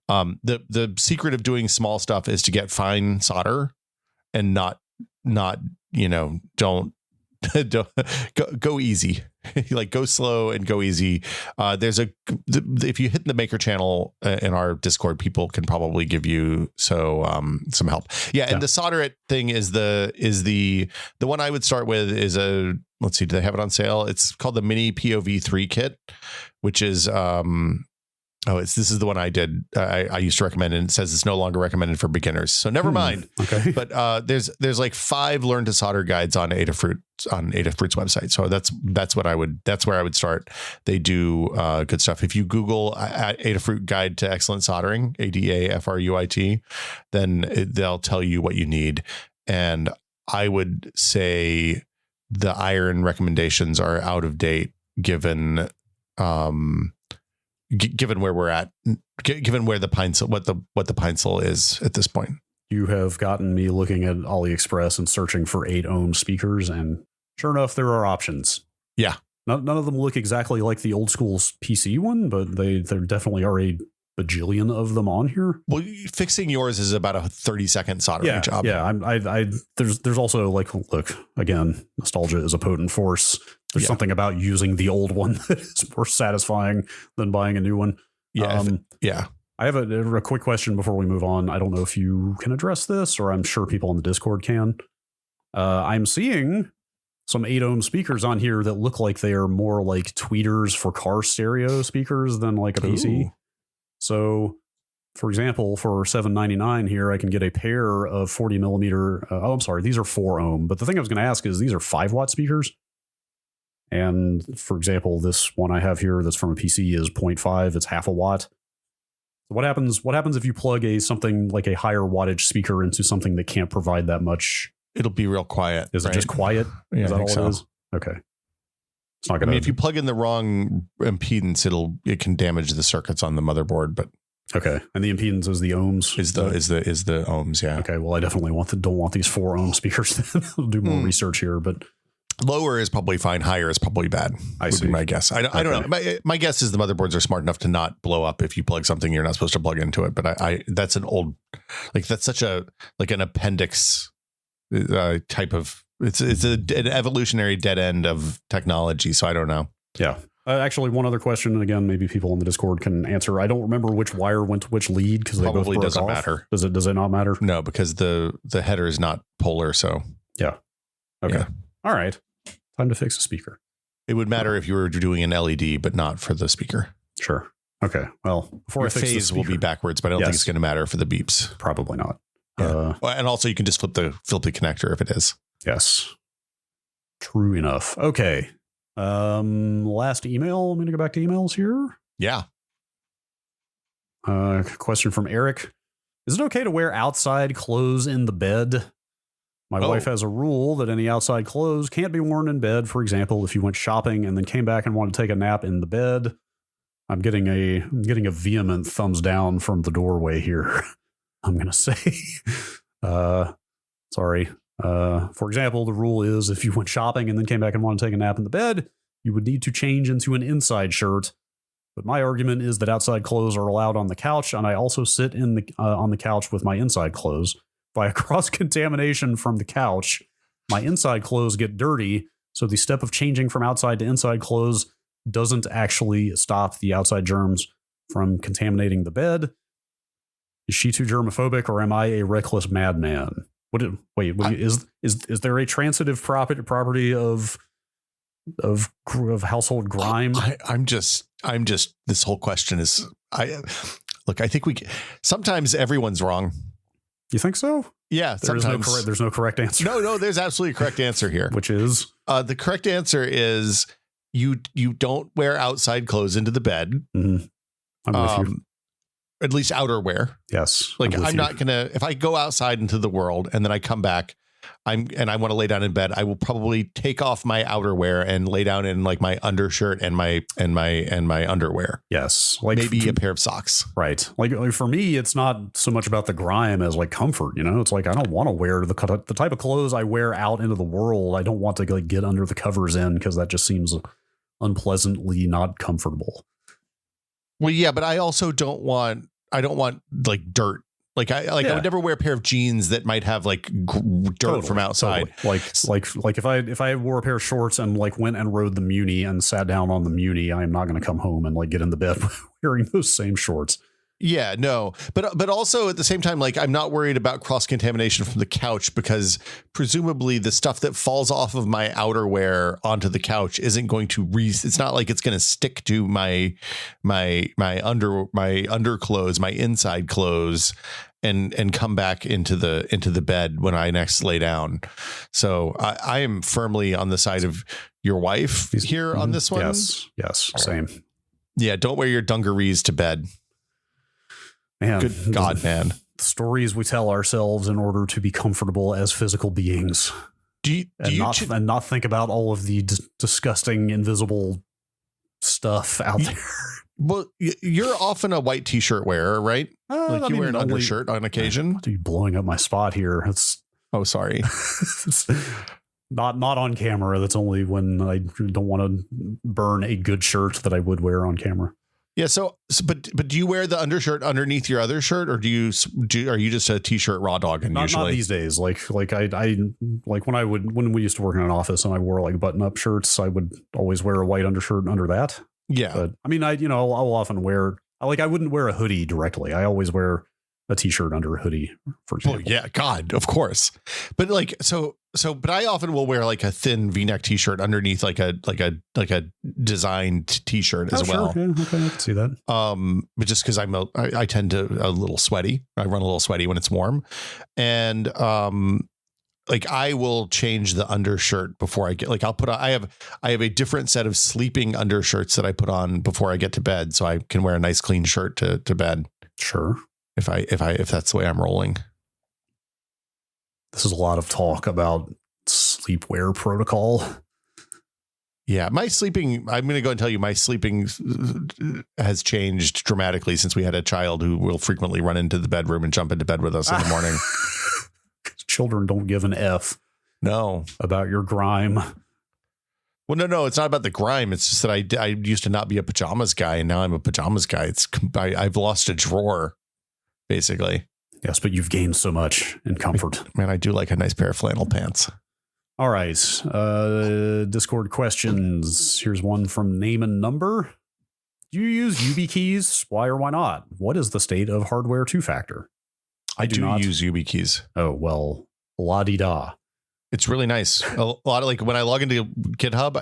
The secret of doing small stuff is to get fine solder and not don't go easy. Like go slow and go easy. If you hit the Maker channel in our Discord, people can probably give you some help. Yeah, and the solder it thing is the one I would start with is let's see, do they have it on sale? It's called the Mini POV3 kit, which is this is the one I did. I used to recommend it, and it says it's no longer recommended for beginners. So never mind. Okay. But there's like 5 learn to solder guides on Adafruit's website. So that's where I would start. They do good stuff. If you Google Adafruit Guide to Excellent Soldering, ADAFRUIT, then they'll tell you what you need. And I would say the iron recommendations are out of date given where we're at, given where the Pine-Sol, what the Pine-Sol is at this point. You have gotten me looking at AliExpress and searching for 8 ohm speakers, and sure enough, there are options. Yeah. None of them look exactly like the old school PC one, but there definitely are a bajillion of them on here. Well, fixing yours is about a 30-second soldering job. Yeah. There's also like, look, again, nostalgia is a potent force. There's something about using the old one that is more satisfying than buying a new one. Yeah. I have a quick question before we move on. I don't know if you can address this, or I'm sure people on the Discord can. I'm seeing some 8 ohm speakers on here that look like they are more like tweeters for car stereo speakers than like a PC. So, for example, for $7.99 here, I can get a pair of 40 millimeter. I'm sorry, these are 4 ohm. But the thing I was going to ask is, these are 5-watt speakers. And for example, this one I have here that's from a PC is 0.5. It's half a watt. What happens if you plug something like a higher wattage speaker into something that can't provide that much? It'll be real quiet. Is it just quiet? Yeah, is that all it is? Okay. It's not gonna. If you plug in the wrong impedance, it can damage the circuits on the motherboard. But okay, and the impedance is the ohms. Is the ohms? Yeah. Okay. Well, I definitely don't want these 4 ohm speakers. I'll do more research here, but Lower is probably fine. Higher is probably bad. I see. Be my guess. I don't know. My guess is the motherboards are smart enough to not blow up if you plug something you're not supposed to plug into it. But I that's an old, like that's such a like an appendix type of. It's an evolutionary dead end of technology. So I don't know. Yeah. Actually, one other question, and again, maybe people in the Discord can answer. I don't remember which wire went to which lead because they both broke doesn't off. Matter. Does it not matter? No, because the header is not polar. So yeah. Okay. Yeah. All right. Time to fix the speaker. It would matter if you were doing an LED, but not for the speaker. Sure. Okay. Well, before your I fix phase the speaker, will be backwards, but I don't think it's going to matter for the beeps. Probably not. Yeah. And also, you can just flip the connector if it is. Yes. True enough. Okay. Last email. I'm going to go back to emails here. Yeah. Question from Eric. Is it okay to wear outside clothes in the bed? My wife has a rule that any outside clothes can't be worn in bed. For example, if you went shopping and then came back and wanted to take a nap in the bed. I'm getting a vehement thumbs down from the doorway here. I'm going to say, sorry. For example, the rule is if you went shopping and then came back and wanted to take a nap in the bed, you would need to change into an inside shirt. But my argument is that outside clothes are allowed on the couch, and I also sit on the couch with my inside clothes. By cross-contamination from the couch, my inside clothes get dirty, so the step of changing from outside to inside clothes doesn't actually stop the outside germs from contaminating the bed. Is she too germophobic, or am I a reckless madman? Is there a transitive property of household grime? I'm just this whole question is I think sometimes everyone's wrong. You think so? Yeah, there's no correct answer. No, there's absolutely a correct answer here. Which is the correct answer is you don't wear outside clothes into the bed. Mm-hmm. I'm with you. At least outerwear. Yes. I'm not gonna, if I go outside into the world and then I come back, I want to lay down in bed, I will probably take off my outerwear and lay down in like my undershirt and my underwear. Yes. Like maybe a pair of socks. Right. Like for me, it's not so much about the grime as like comfort, you know. It's like I don't want to wear the type of clothes I wear out into the world. I don't want to like get under the covers in because that just seems unpleasantly not comfortable. Well, yeah, but I also don't want like dirt. I would never wear a pair of jeans that might have like dirt from outside. Totally. Like if I wore a pair of shorts and like went and rode the Muni and sat down on the Muni, I am not going to come home and like get into bed wearing those same shorts. Yeah, no, but also at the same time, like I'm not worried about cross contamination from the couch because presumably the stuff that falls off of my outerwear onto the couch isn't going to it's not like it's going to stick to my underclothes, my inside clothes, and come back into the bed when I next lay down. So I am firmly on the side of your wife here on this one. Yes, same. Yeah, don't wear your dungarees to bed. Man, good God, man. The stories we tell ourselves in order to be comfortable as physical beings. And not think about all of the disgusting, invisible stuff out there. Well, you're often a white t-shirt wearer, right? You wear an undershirt on occasion. What are you blowing up my spot here? Oh, sorry. It's not on camera. That's only when I don't want to burn a good shirt that I would wear on camera. Yeah. But do you wear the undershirt underneath your other shirt, or are you just a t-shirt raw dog? And usually not these days. Like I when we used to work in an office and I wore like button up shirts, I would always wear a white undershirt under that. Yeah. But I mean, I'll often wear I wouldn't wear a hoodie directly. I always wear a t-shirt under a hoodie, for example. Well, yeah, God, of course. But like but I often will wear like a thin V-neck t-shirt underneath like a designed t-shirt as well. Sure. Yeah, okay, I can see that. But just because I tend to a little sweaty. I run a little sweaty when it's warm. And like I will change the undershirt before I get I have a different set of sleeping undershirts that I put on before I get to bed, so I can wear a nice clean shirt to bed. Sure. If that's the way I'm rolling. This is a lot of talk about sleepwear protocol. Yeah, I'm going to go and tell you my sleeping has changed dramatically since we had a child who will frequently run into the bedroom and jump into bed with us in the morning. Children don't give an F. No. About your grime. Well, no, it's not about the grime. It's just that I used to not be a pajamas guy, and now I'm a pajamas guy. I've lost a drawer, basically. Yes, but you've gained so much in comfort. Man, I do like a nice pair of flannel pants. All right. Discord questions. Here's one from Name and Number. Do you use YubiKeys? Why or why not? What is the state of hardware two-factor? I do use YubiKeys. Oh, well, la-di-da. It's really nice. A lot of, like, when I log into GitHub,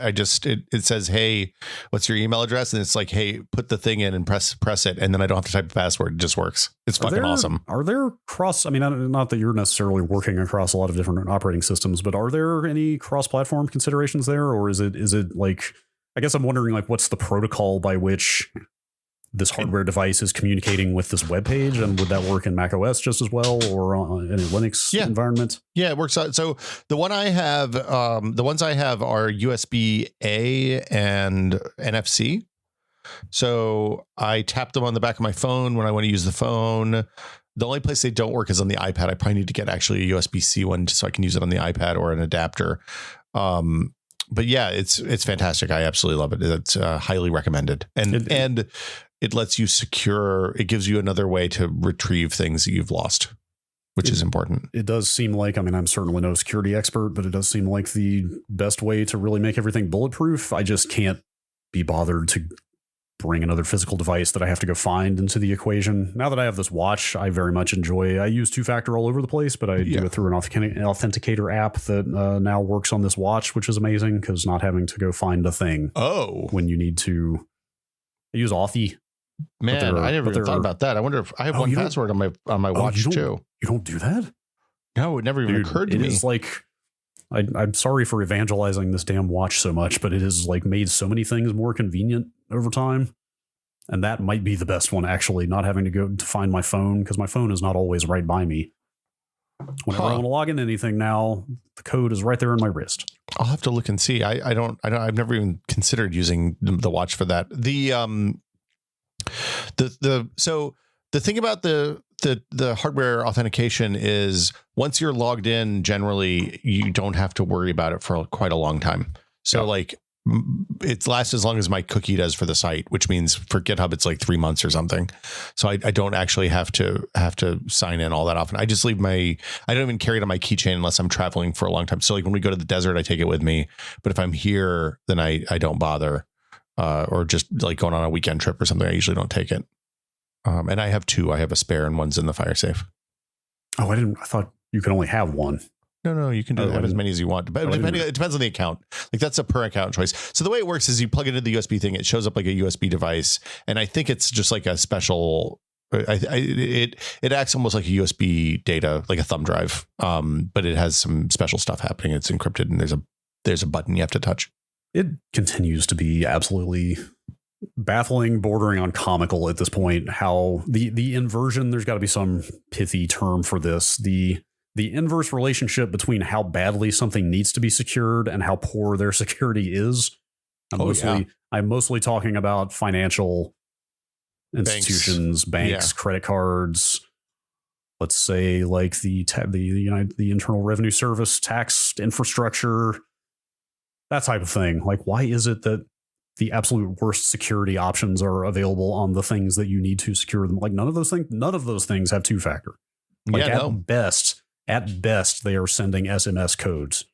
it says, hey, what's your email address? And it's like, hey, put the thing in and press it. And then I don't have to type a password. It just works. It's fucking awesome. Are there I mean, not that you're necessarily working across a lot of different operating systems, but are there any cross-platform considerations there? Or is it like, I guess I'm wondering, like, what's the protocol by which this hardware device is communicating with this web page, and would that work in Mac OS just as well, or in a Linux environment? Yeah, it works out. So the ones I have are USB A and NFC. So I tap them on the back of my phone when I want to use the phone. The only place they don't work is on the iPad. I probably need to get actually a USB-C one so I can use it on the iPad or an adapter. But yeah, it's fantastic. I absolutely love it. It's highly recommended. And it lets you it gives you another way to retrieve things that you've lost, which is important. It does seem like, I mean, I'm certainly no security expert, but it does seem like the best way to really make everything bulletproof. I just can't be bothered to bring another physical device that I have to go find into the equation. Now that I have this watch, I very much I use two-factor all over the place, but I do it through an authenticator app that now works on this watch, which is amazing because not having to go find a thing. Oh, when you need to. I use Authy. Man, I never even thought about that. I wonder if I have one password on my watch too. You don't do that? No, it never even occurred to me. It is like, I'm sorry for evangelizing this damn watch so much, but it has like made so many things more convenient over time. And that might be the best one, actually, not having to go to find my phone, because my phone is not always right by me. Whenever I want to log into anything now, the code is right there in my wrist. I'll have to look and see. I've never even considered using the watch for that. So the thing about the hardware authentication is once you're logged in, generally you don't have to worry about it for quite a long time. So like it lasts as long as my cookie does for the site, which means for GitHub, it's like 3 months or something. So I don't actually have to sign in all that often. I just leave I don't even carry it on my keychain unless I'm traveling for a long time. So like when we go to the desert, I take it with me. But if I'm here, then I don't bother. Or just like going on a weekend trip or something, I usually don't take it. And I have two. I have a spare and one's in the fire safe. Oh, I thought you could only have one. No, you can have as many as you want. But it depends on the account. Like that's a per account choice. So the way it works is you plug it into the USB thing. It shows up like a USB device. And I think it's just like a special, it acts almost like a USB data, like a thumb drive. But it has some special stuff happening. It's encrypted and there's a button you have to touch. It continues to be absolutely baffling, bordering on comical at this point, how the inversion, there's got to be some pithy term for this. The inverse relationship between how badly something needs to be secured and how poor their security is. I'm mostly talking about financial institutions, banks, credit cards. Let's say like the Internal Revenue Service, tax infrastructure, that type of thing. Like, why is it that the absolute worst security options are available on the things that you need to secure them? Like none of those things have two-factor. Like at best, they are sending SMS codes.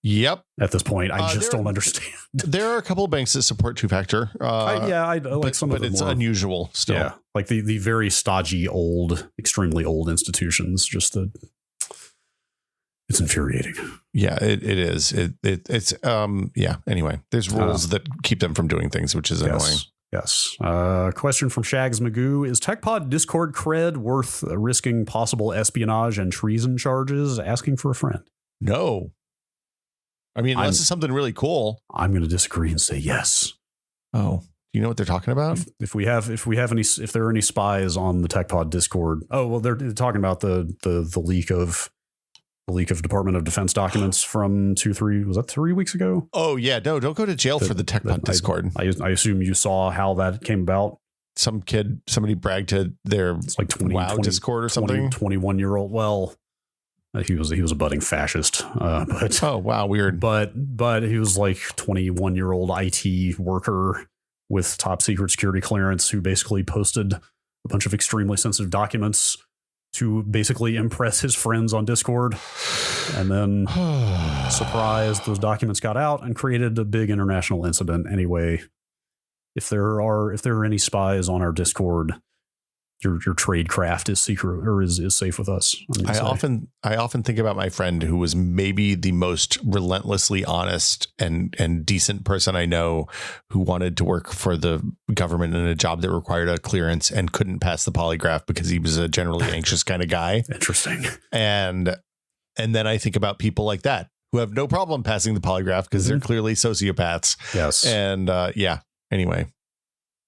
Yep. At this point, I just don't understand. There are a couple of banks that support two-factor. I like some of them, but it's more unusual still. Yeah, like the very stodgy, extremely old institutions. It's infuriating. Yeah, it is. It's Anyway, there's rules that keep them from doing things, which is annoying. Yes. Question from Shags Magoo: is TechPod Discord cred worth risking possible espionage and treason charges? Asking for a friend. No. I mean, unless it's something really cool. I'm going to disagree and say yes. Oh, do you know what they're talking about? If there are any spies on the TechPod Discord. Oh well, they're talking about the leak of Department of Defense documents from 3 weeks ago. Oh yeah, no, don't go to jail for the TechPod Discord. I assume you saw how that came about. Somebody bragged to their it's like 20 Discord or something. 21-year-old. Well, He was a budding fascist, but oh wow, weird. But he was like 21-year-old IT worker with top secret security clearance who basically posted a bunch of extremely sensitive documents to basically impress his friends on Discord, and then surprise, those documents got out and created a big international incident. Anyway, if there are any spies on our Discord, your tradecraft is secret or is safe with us. I often think about my friend who was maybe the most relentlessly honest and decent person I know, who wanted to work for the government in a job that required a clearance and couldn't pass the polygraph because he was a generally anxious kind of guy. Interesting. And then I think about people like that who have no problem passing the polygraph because they're clearly sociopaths. Yes. And anyway.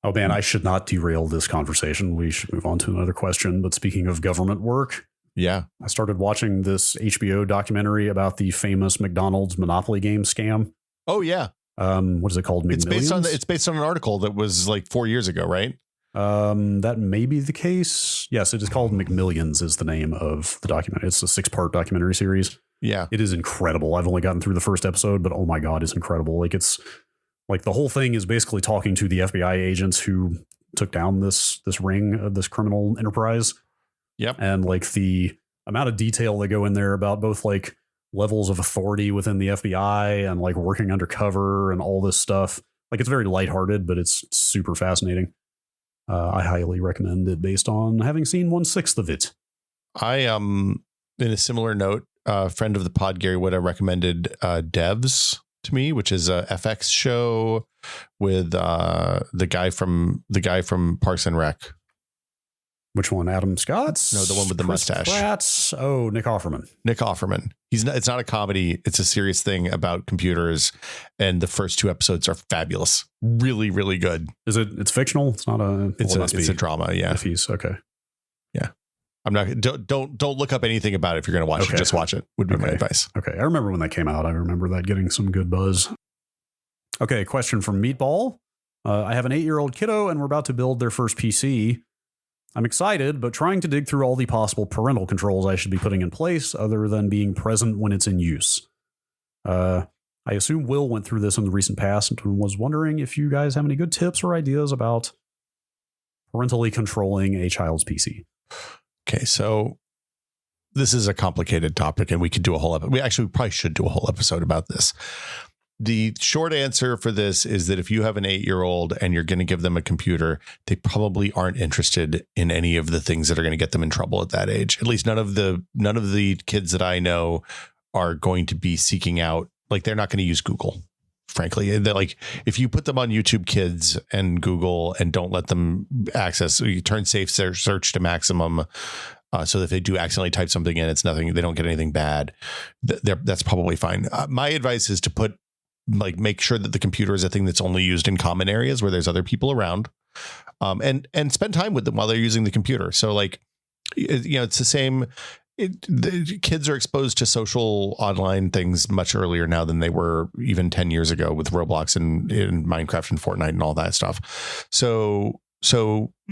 Oh man, I should not derail this conversation. We should move on to another question. But speaking of government work, yeah, I started watching this HBO documentary about the famous McDonald's Monopoly game scam. Oh yeah. What is it called? It's based on an article that was like 4 years ago, right? That may be the case. Yes, it is called McMillions is the name of the documentary. It's a 6-part documentary series. Yeah. It is incredible. I've only gotten through the first episode, but oh my God, it's incredible. Like it's like the whole thing is basically talking to the FBI agents who took down this ring of this criminal enterprise. Yep. And like the amount of detail they go in there about both like levels of authority within the FBI and like working undercover and all this stuff. Like it's very lighthearted, but it's super fascinating. I highly recommend it based on having seen 1/6 of it. I in a similar note, a friend of the pod, Gary Wood, recommended Devs to me, which is a FX show with the guy from Parks and Rec. Which one? Adam Scott's? No, the one with the Chris mustache. Pratt's? Oh, Nick Offerman. Nick Offerman. It's not a comedy. It's a serious thing about computers. And the first 2 episodes are fabulous. Really, really good. It's fictional? It's not a... It's a drama. Yeah. If he's okay. Yeah. I'm not. Don't look up anything about it if you're going to watch it. Just watch it. Would be my advice. Okay, I remember when that came out. I remember that getting some good buzz. Okay, question from Meatball. I have an 8-year-old kiddo, and we're about to build their first PC. I'm excited, but trying to dig through all the possible parental controls I should be putting in place, other than being present when it's in use. I assume Will went through this in the recent past, and was wondering if you guys have any good tips or ideas about parentally controlling a child's PC. Okay, so this is a complicated topic, and we could do a whole episode. We probably should do a whole episode about this. The short answer for this is that if you have an 8-year-old and you're going to give them a computer, they probably aren't interested in any of the things that are going to get them in trouble at that age. At least none of the kids that I know are going to be seeking out, like they're not going to use Google. Frankly, they're like, if you put them on YouTube Kids and Google and don't let them access, you turn safe search to maximum, so that if they do accidentally type something in, it's nothing. They don't get anything bad. That's probably fine. My advice is to make sure that the computer is a thing that's only used in common areas where there's other people around, and spend time with them while they're using the computer. So like, it's the same. The kids are exposed to social online things much earlier now than they were even 10 years ago with Roblox and Minecraft and Fortnite and all that stuff. So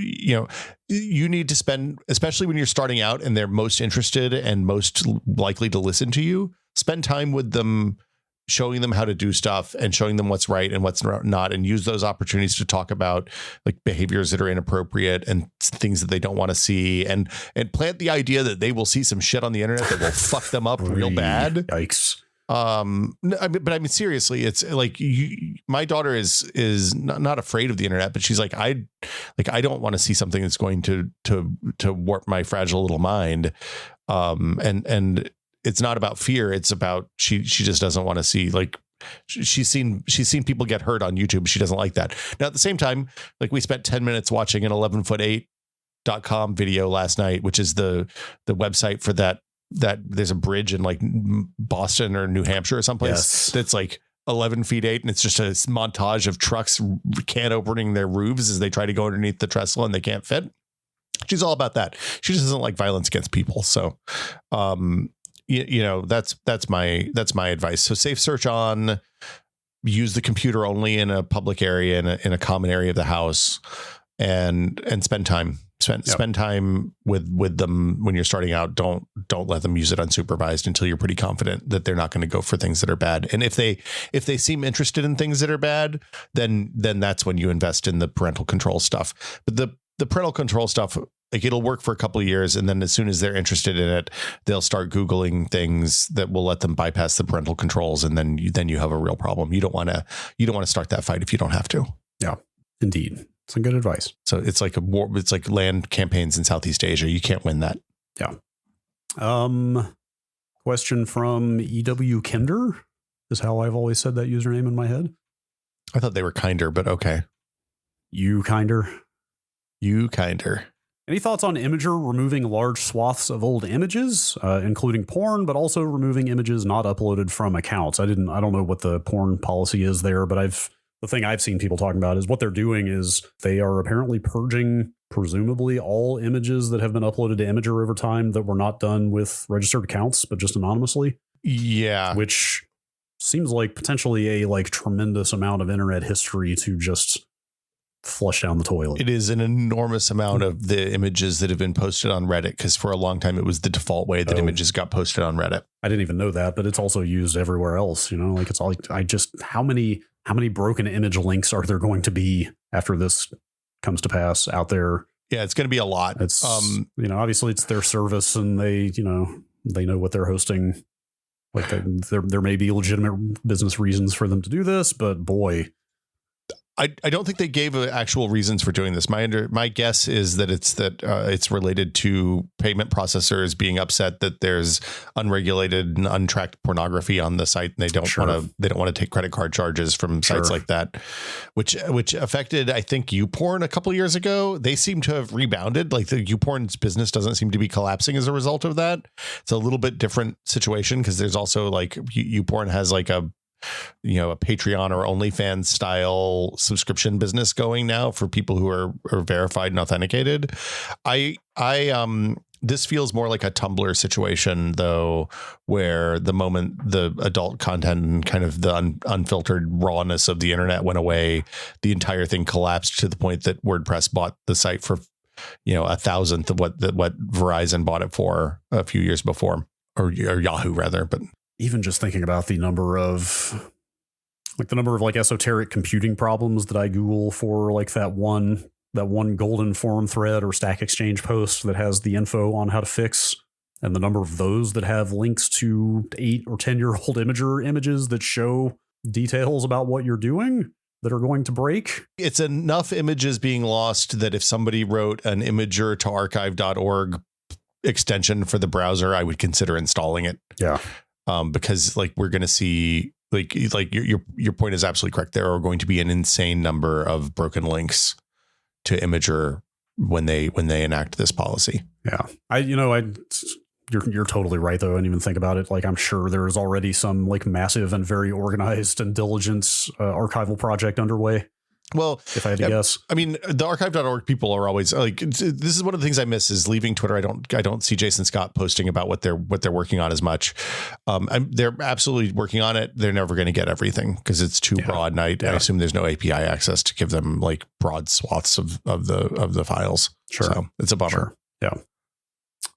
you need to spend, especially when you're starting out and they're most interested and most likely to listen to you, spend time with them, showing them how to do stuff and showing them what's right and what's not, and use those opportunities to talk about like behaviors that are inappropriate and things that they don't want to see, and plant the idea that they will see some shit on the internet that will fuck them up real bad. Yikes. I mean, seriously, it's like my daughter is not afraid of the internet, but she's like, I don't want to see something that's going to warp my fragile little mind. And it's not about fear. It's about she just doesn't want to see, like, she's seen people get hurt on YouTube. She doesn't like that. Now, at the same time, like, we spent 10 minutes watching an 11foot8.com video last night, which is the website for that there's a bridge in like Boston or New Hampshire or someplace that's like 11 feet 8. And it's just a montage of trucks can opening their roofs as they try to go underneath the trestle and they can't fit. She's all about that. She just doesn't like violence against people. So, that's my advice. So safe search on, use the computer only in a public area, in a common area of the house, and spend time Spend time with them when you're starting out. Don't let them use it unsupervised until you're pretty confident that they're not going to go for things that are bad. And if they seem interested in things that are bad, then that's when you invest in the parental control stuff. But the parental control stuff, like, it'll work for a couple of years, and then as soon as they're interested in it, they'll start Googling things that will let them bypass the parental controls, and then you have a real problem. You don't want to start that fight if you don't have to. Yeah, indeed. Some good advice. So it's like it's like land campaigns in Southeast Asia. You can't win that. Yeah. Question from EW Kinder is how I've always said that username in my head. I thought they were kinder, but okay. You kinder. Any thoughts on Imager removing large swaths of old images, including porn, but also removing images not uploaded from accounts? I don't know what the porn policy is there, but the thing I've seen people talking about is what they're doing is they are apparently purging, presumably, all images that have been uploaded to Imager over time that were not done with registered accounts, but just anonymously. Yeah. Which seems like potentially a tremendous amount of internet history to just flush down the toilet. It is an enormous amount of the images that have been posted on Reddit, because for a long time it was the default way that images got posted on Reddit. I didn't even know that, but it's also used everywhere else. It's all how many broken image links are there going to be after this comes to pass out there? Yeah, it's going to be a lot. It's obviously it's their service, and they know what they're hosting. Like there may be legitimate business reasons for them to do this, but boy. I don't think they gave actual reasons for doing this. My guess is that it's related to payment processors being upset that there's unregulated and untracked pornography on the site, and they don't want to take credit card charges from sites like that, which affected, I think, YouPorn a couple of years ago. They seem to have rebounded. Like, the YouPorn's business doesn't seem to be collapsing as a result of that. It's a little bit different situation, because there's also YouPorn has a Patreon or OnlyFans style subscription business going now for people who are verified and authenticated. This feels more like a Tumblr situation, though, where the moment the adult content and kind of the unfiltered rawness of the internet went away, the entire thing collapsed to the point that WordPress bought the site for, 1,000th of what Verizon bought it for a few years before, or Yahoo rather, but. Even just thinking about the number of esoteric computing problems that I Google for that one golden forum thread or Stack Exchange post that has the info on how to fix, and the number of those that have links to 8 or 10-year-old Imager images that show details about what you're doing that are going to break. It's enough images being lost that if somebody wrote an Imager to archive.org extension for the browser, I would consider installing it. Yeah. Because we're going to see your point is absolutely correct. There are going to be an insane number of broken links to Imager when they enact this policy. Yeah, you're totally right, though. I didn't even think about it. I'm sure there is already some massive and very organized and diligent archival project underway. Well, if I had to guess, I mean, the archive.org people are always this is one of the things I miss is leaving Twitter. I don't see Jason Scott posting about what they're working on as much. They're absolutely working on it. They're never going to get everything because it's too broad. And I assume there's no API access to give them broad swaths of the files. Sure. So it's a bummer. Sure.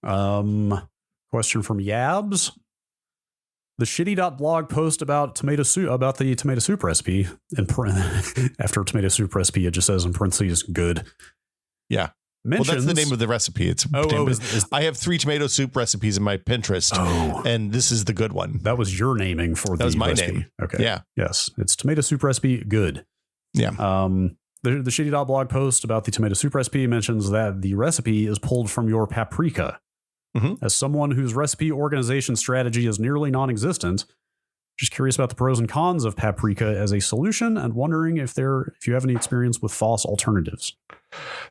Yeah. Question from Yabs. The shitty.blog post about the tomato soup recipe, after tomato soup recipe, it just says in parentheses, good. Yeah. Well, that's the name of the recipe. It's I have 3 tomato soup recipes in my Pinterest, and this is the good one. That was your naming for the my recipe. Name. Okay. Yeah. Yes. It's tomato soup recipe, good. Yeah. The shitty.blog post about the tomato soup recipe mentions that the recipe is pulled from your paprika. Mm-hmm. As someone whose recipe organization strategy is nearly non-existent, just curious about the pros and cons of paprika as a solution, and wondering if you have any experience with FOSS alternatives.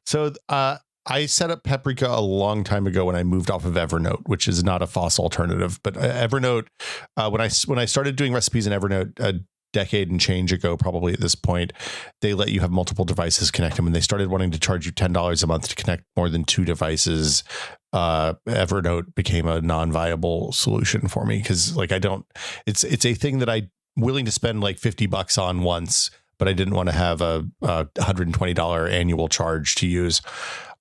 So I set up paprika a long time ago when I moved off of Evernote, which is not a FOSS alternative. But Evernote, when I started doing recipes in Evernote a decade and change ago, probably at this point, they let you have multiple devices connect them, and they started wanting to charge you $10 a month to connect more than 2 devices. Evernote became a non-viable solution for me because it's a thing that I'm willing to spend $50 on once, but I didn't want to have a $120 annual charge to use.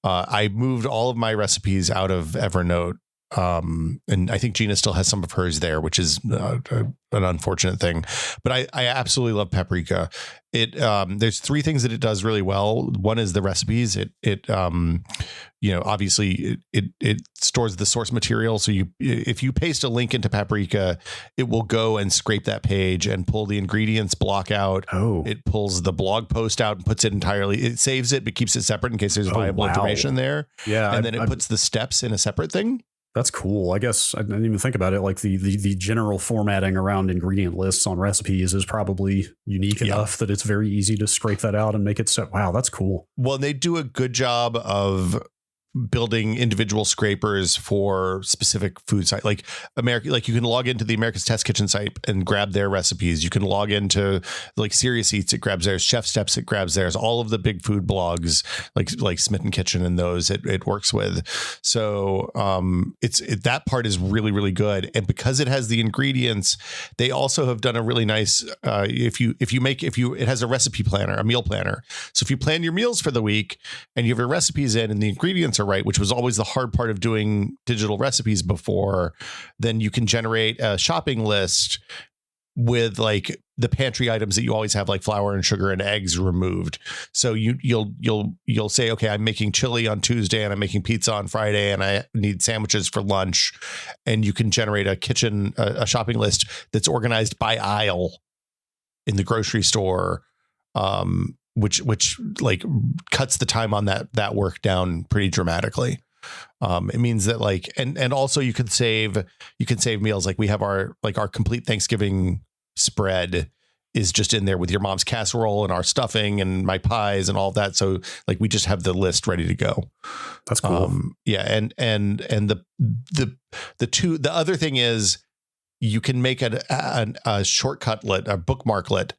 I moved all of my recipes out of Evernote. And I think Gina still has some of hers there, which is an unfortunate thing. But I absolutely love Paprika. There's three things that it does really well. One is the recipes. Obviously it stores the source material. So if you paste a link into Paprika, it will go and scrape that page and pull the ingredients block out. Oh, it pulls the blog post out and puts it entirely. It saves it, but keeps it separate in case there's viable information there. Yeah. And then it puts the steps in a separate thing. That's cool. I guess I didn't even think about it. Like the general formatting around ingredient lists on recipes is probably unique enough that it's very easy to scrape that out and make it so. Wow, that's cool. Well, they do a good job of building individual scrapers for specific food site, like you can log into the America's Test Kitchen site and grab their recipes. You can log into like Serious Eats, it grabs theirs. Chef Steps, it grabs theirs. All of the big food blogs like Smitten Kitchen and those it works with. So that part is really, really good. And because it has the ingredients, they also have done a really nice it has a recipe planner, a meal planner. So if you plan your meals for the week and you have your recipes in and the ingredients are right, which was always the hard part of doing digital recipes before, then you can generate a shopping list with like the pantry items that you always have, like flour and sugar and eggs removed. So you'll say, okay, I'm making chili on Tuesday and I'm making pizza on Friday and I need sandwiches for lunch. And you can generate a shopping list that's organized by aisle in the grocery store. Which like cuts the time on that work down pretty dramatically. It means that like, and also you can save meals. Like we have our complete Thanksgiving spread is just in there with your mom's casserole and our stuffing and my pies and all of that. So like we just have the list ready to go. That's cool. And the other thing is you can make a shortcutlet, a bookmarklet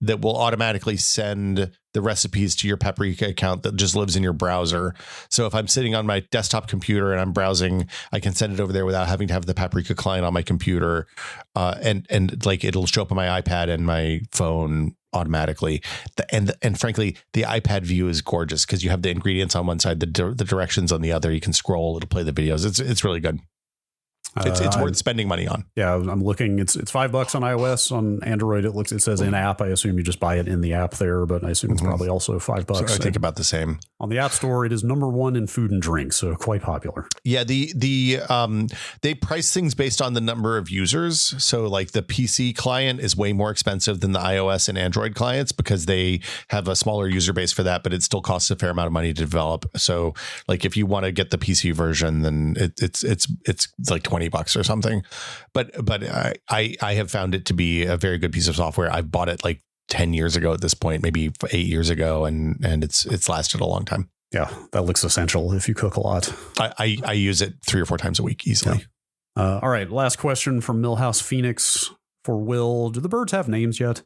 that will automatically send the recipes to your Paprika account that just lives in your browser. So if I'm sitting on my desktop computer and I'm browsing, I can send it over there without having to have the Paprika client on my computer. And like it'll show up on my iPad and my phone automatically. And frankly, the iPad view is gorgeous because you have the ingredients on one side, the directions on the other. You can scroll, it'll play the videos. It's really good. It's worth spending money on. Yeah, I'm looking. It's $5 on iOS. On Android, it says in app. I assume you just buy it in the app there, but I assume it's probably also $5. So I think about the same. On the App Store, it is #1 in food and drink, so quite popular. Yeah, they price things based on the number of users. So like the PC client is way more expensive than the iOS and Android clients because they have a smaller user base for that, but it still costs a fair amount of money to develop. So like if you want to get the PC version, then it's like $20 or something. But I have found it to be a very good piece of software. I bought it like 10 years ago at this point, maybe 8 years ago, and it's lasted a long time. Yeah, that looks essential if you cook a lot. I use it 3 or 4 times a week easily. Yeah. All right, last question from Millhouse Phoenix for Will. Do the birds have names yet?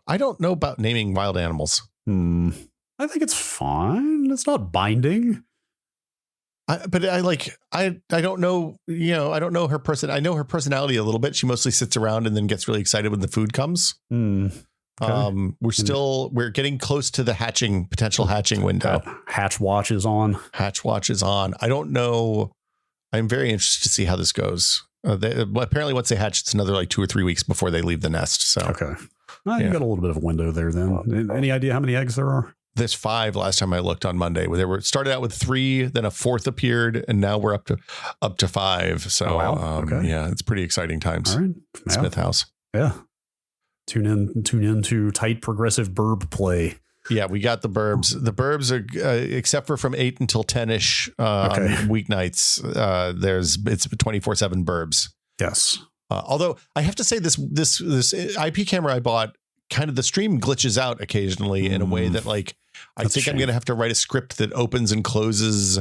I don't know about naming wild animals. I think it's fine. It's not binding. But I don't know, I don't know her person. I know her personality a little bit. She mostly sits around and then gets really excited when the food comes. Okay. We're getting close to the potential hatching window. Hatch watch is on. I don't know. I'm very interested to see how this goes. Apparently once they hatch, it's another like 2 or 3 weeks before they leave the nest. So, okay. Well, you got a little bit of a window there then. Any idea how many eggs there are? There's 5 last time I looked on Monday. Started out with 3, then a 4th appeared, and now we're up to 5. So okay. Yeah, it's pretty exciting times. All right. Smith House. Yeah. Tune in to tight progressive burb play. Yeah, we got the burbs. The burbs are except for from 8 until 10ish on weeknights. It's 24/7 burbs. Yes. Although I have to say this IP camera I bought, kind of the stream glitches out occasionally in a way that like I think I'm going to have to write a script that opens and closes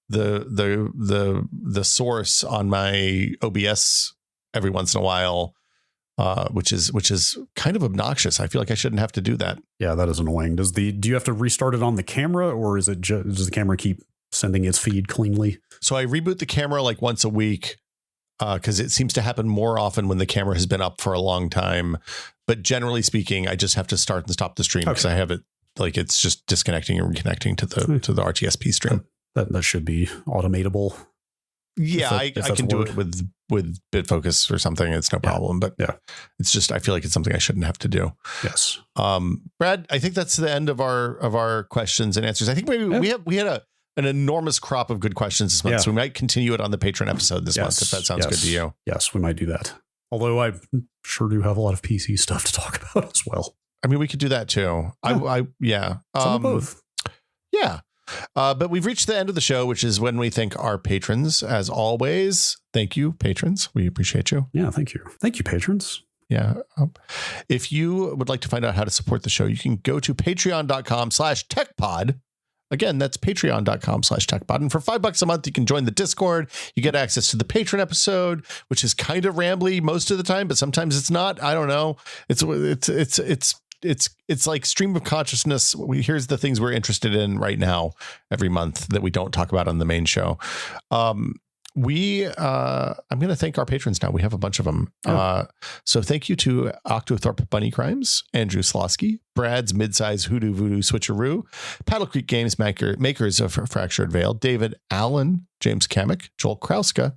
the source on my OBS every once in a while, which is kind of obnoxious. I feel like I shouldn't have to do that. Yeah, that is annoying. Do you have to restart it on the camera, or is it does the camera keep sending its feed cleanly? So I reboot the camera like once a week because it seems to happen more often when the camera has been up for a long time. But generally speaking, I just have to start and stop the stream because I have it like it's just disconnecting and reconnecting to the RTSP stream. That should be automatable. Yeah, I can do it with BitFocus or something. It's no problem. But it's just, I feel like it's something I shouldn't have to do. Yes. Brad, I think that's the end of our questions and answers. I think maybe we had an enormous crop of good questions this month. So we might continue it on the Patreon episode this month, if that sounds good to you. Yes, we might do that. Although I sure do have a lot of PC stuff to talk about as well. I mean, we could do that too. Some of both. Yeah. But we've reached the end of the show, which is when we thank our patrons. As always, thank you, patrons. We appreciate you. Yeah, thank you. Thank you, patrons. Yeah. If you would like to find out how to support the show, you can go to patreon.com/techpod. Again, that's patreon.com/techpod. And for $5 a month, you can join the Discord. You get access to the patron episode, which is kind of rambly most of the time, but sometimes it's not. I don't know. It's like stream of consciousness. Here's the things we're interested in right now every month that we don't talk about on the main show. I'm going to thank our patrons now. We have a bunch of them. So thank you to Octothorpe Bunny Crimes, Andrew Slosky, Brad's Midsize Hoodoo Voodoo Switcheroo, Paddle Creek Games makers of Fractured Veil, David Allen, James Kamek, Joel Krauska,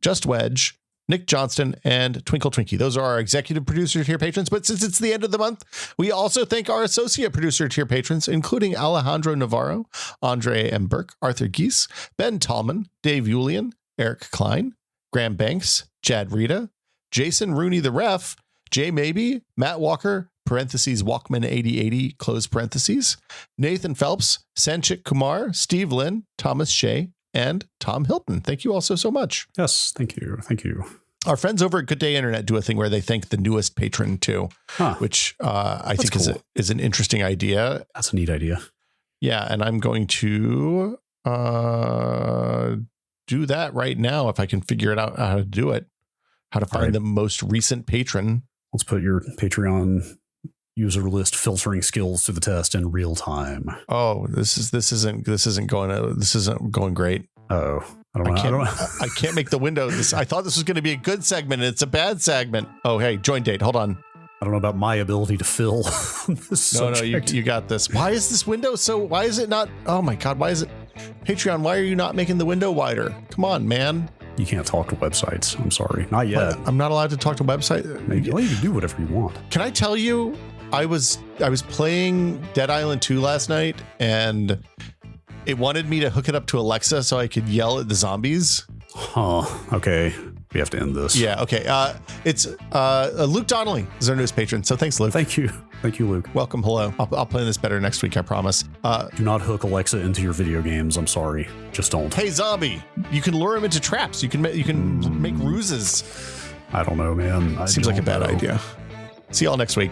Just Wedge, Nick Johnston, and Twinkle Twinkie. Those are our executive producer tier patrons. But since it's the end of the month, we also thank our associate producer tier patrons, including Alejandro Navarro, Andre M. Burke, Arthur Geese, Ben Tallman, Dave Yulian, Eric Klein, Graham Banks, Chad Rita, Jason Rooney the Ref, Jay Maybe, Matt Walker, parentheses Walkman 8080, close parentheses, Nathan Phelps, Sanchit Kumar, Steve Lynn, Thomas Shea, and Tom Hilton. Thank you all so much. Yes, thank you. Thank you. Our friends over at Good Day Internet do a thing where they thank the newest patron too, which I think cool. is an interesting idea. That's a neat idea. Yeah, and I'm going to do that right now if I can figure it out how to do it, how to find the most recent patron. Let's put your Patreon user list filtering skills to the test in real time. Oh, this isn't going great. Oh, I can't make the window. I thought this was going to be a good segment, and it's a bad segment. Oh, hey, join date. Hold on. I don't know about my ability to fill this subject. No, you got this. Why is this window why is it not? Oh my God, why is it? Patreon, why are you not making the window wider? Come on, man. You can't talk to websites. I'm sorry. Not yet. I'm not allowed to talk to websites. You can do whatever you want. Can I tell you, I was playing Dead Island 2 last night, and it wanted me to hook it up to Alexa so I could yell at the zombies. Huh. Okay. We have to end this. Yeah. Okay. It's Luke Donnelly is our newest patron. So thanks, Luke. Thank you. Thank you, Luke. Welcome. Hello. I'll play this better next week. I promise. Do not hook Alexa into your video games. I'm sorry. Just don't. Hey, zombie. You can lure him into traps. You can make ruses. I don't know, man. Seems like a bad idea. See y'all next week.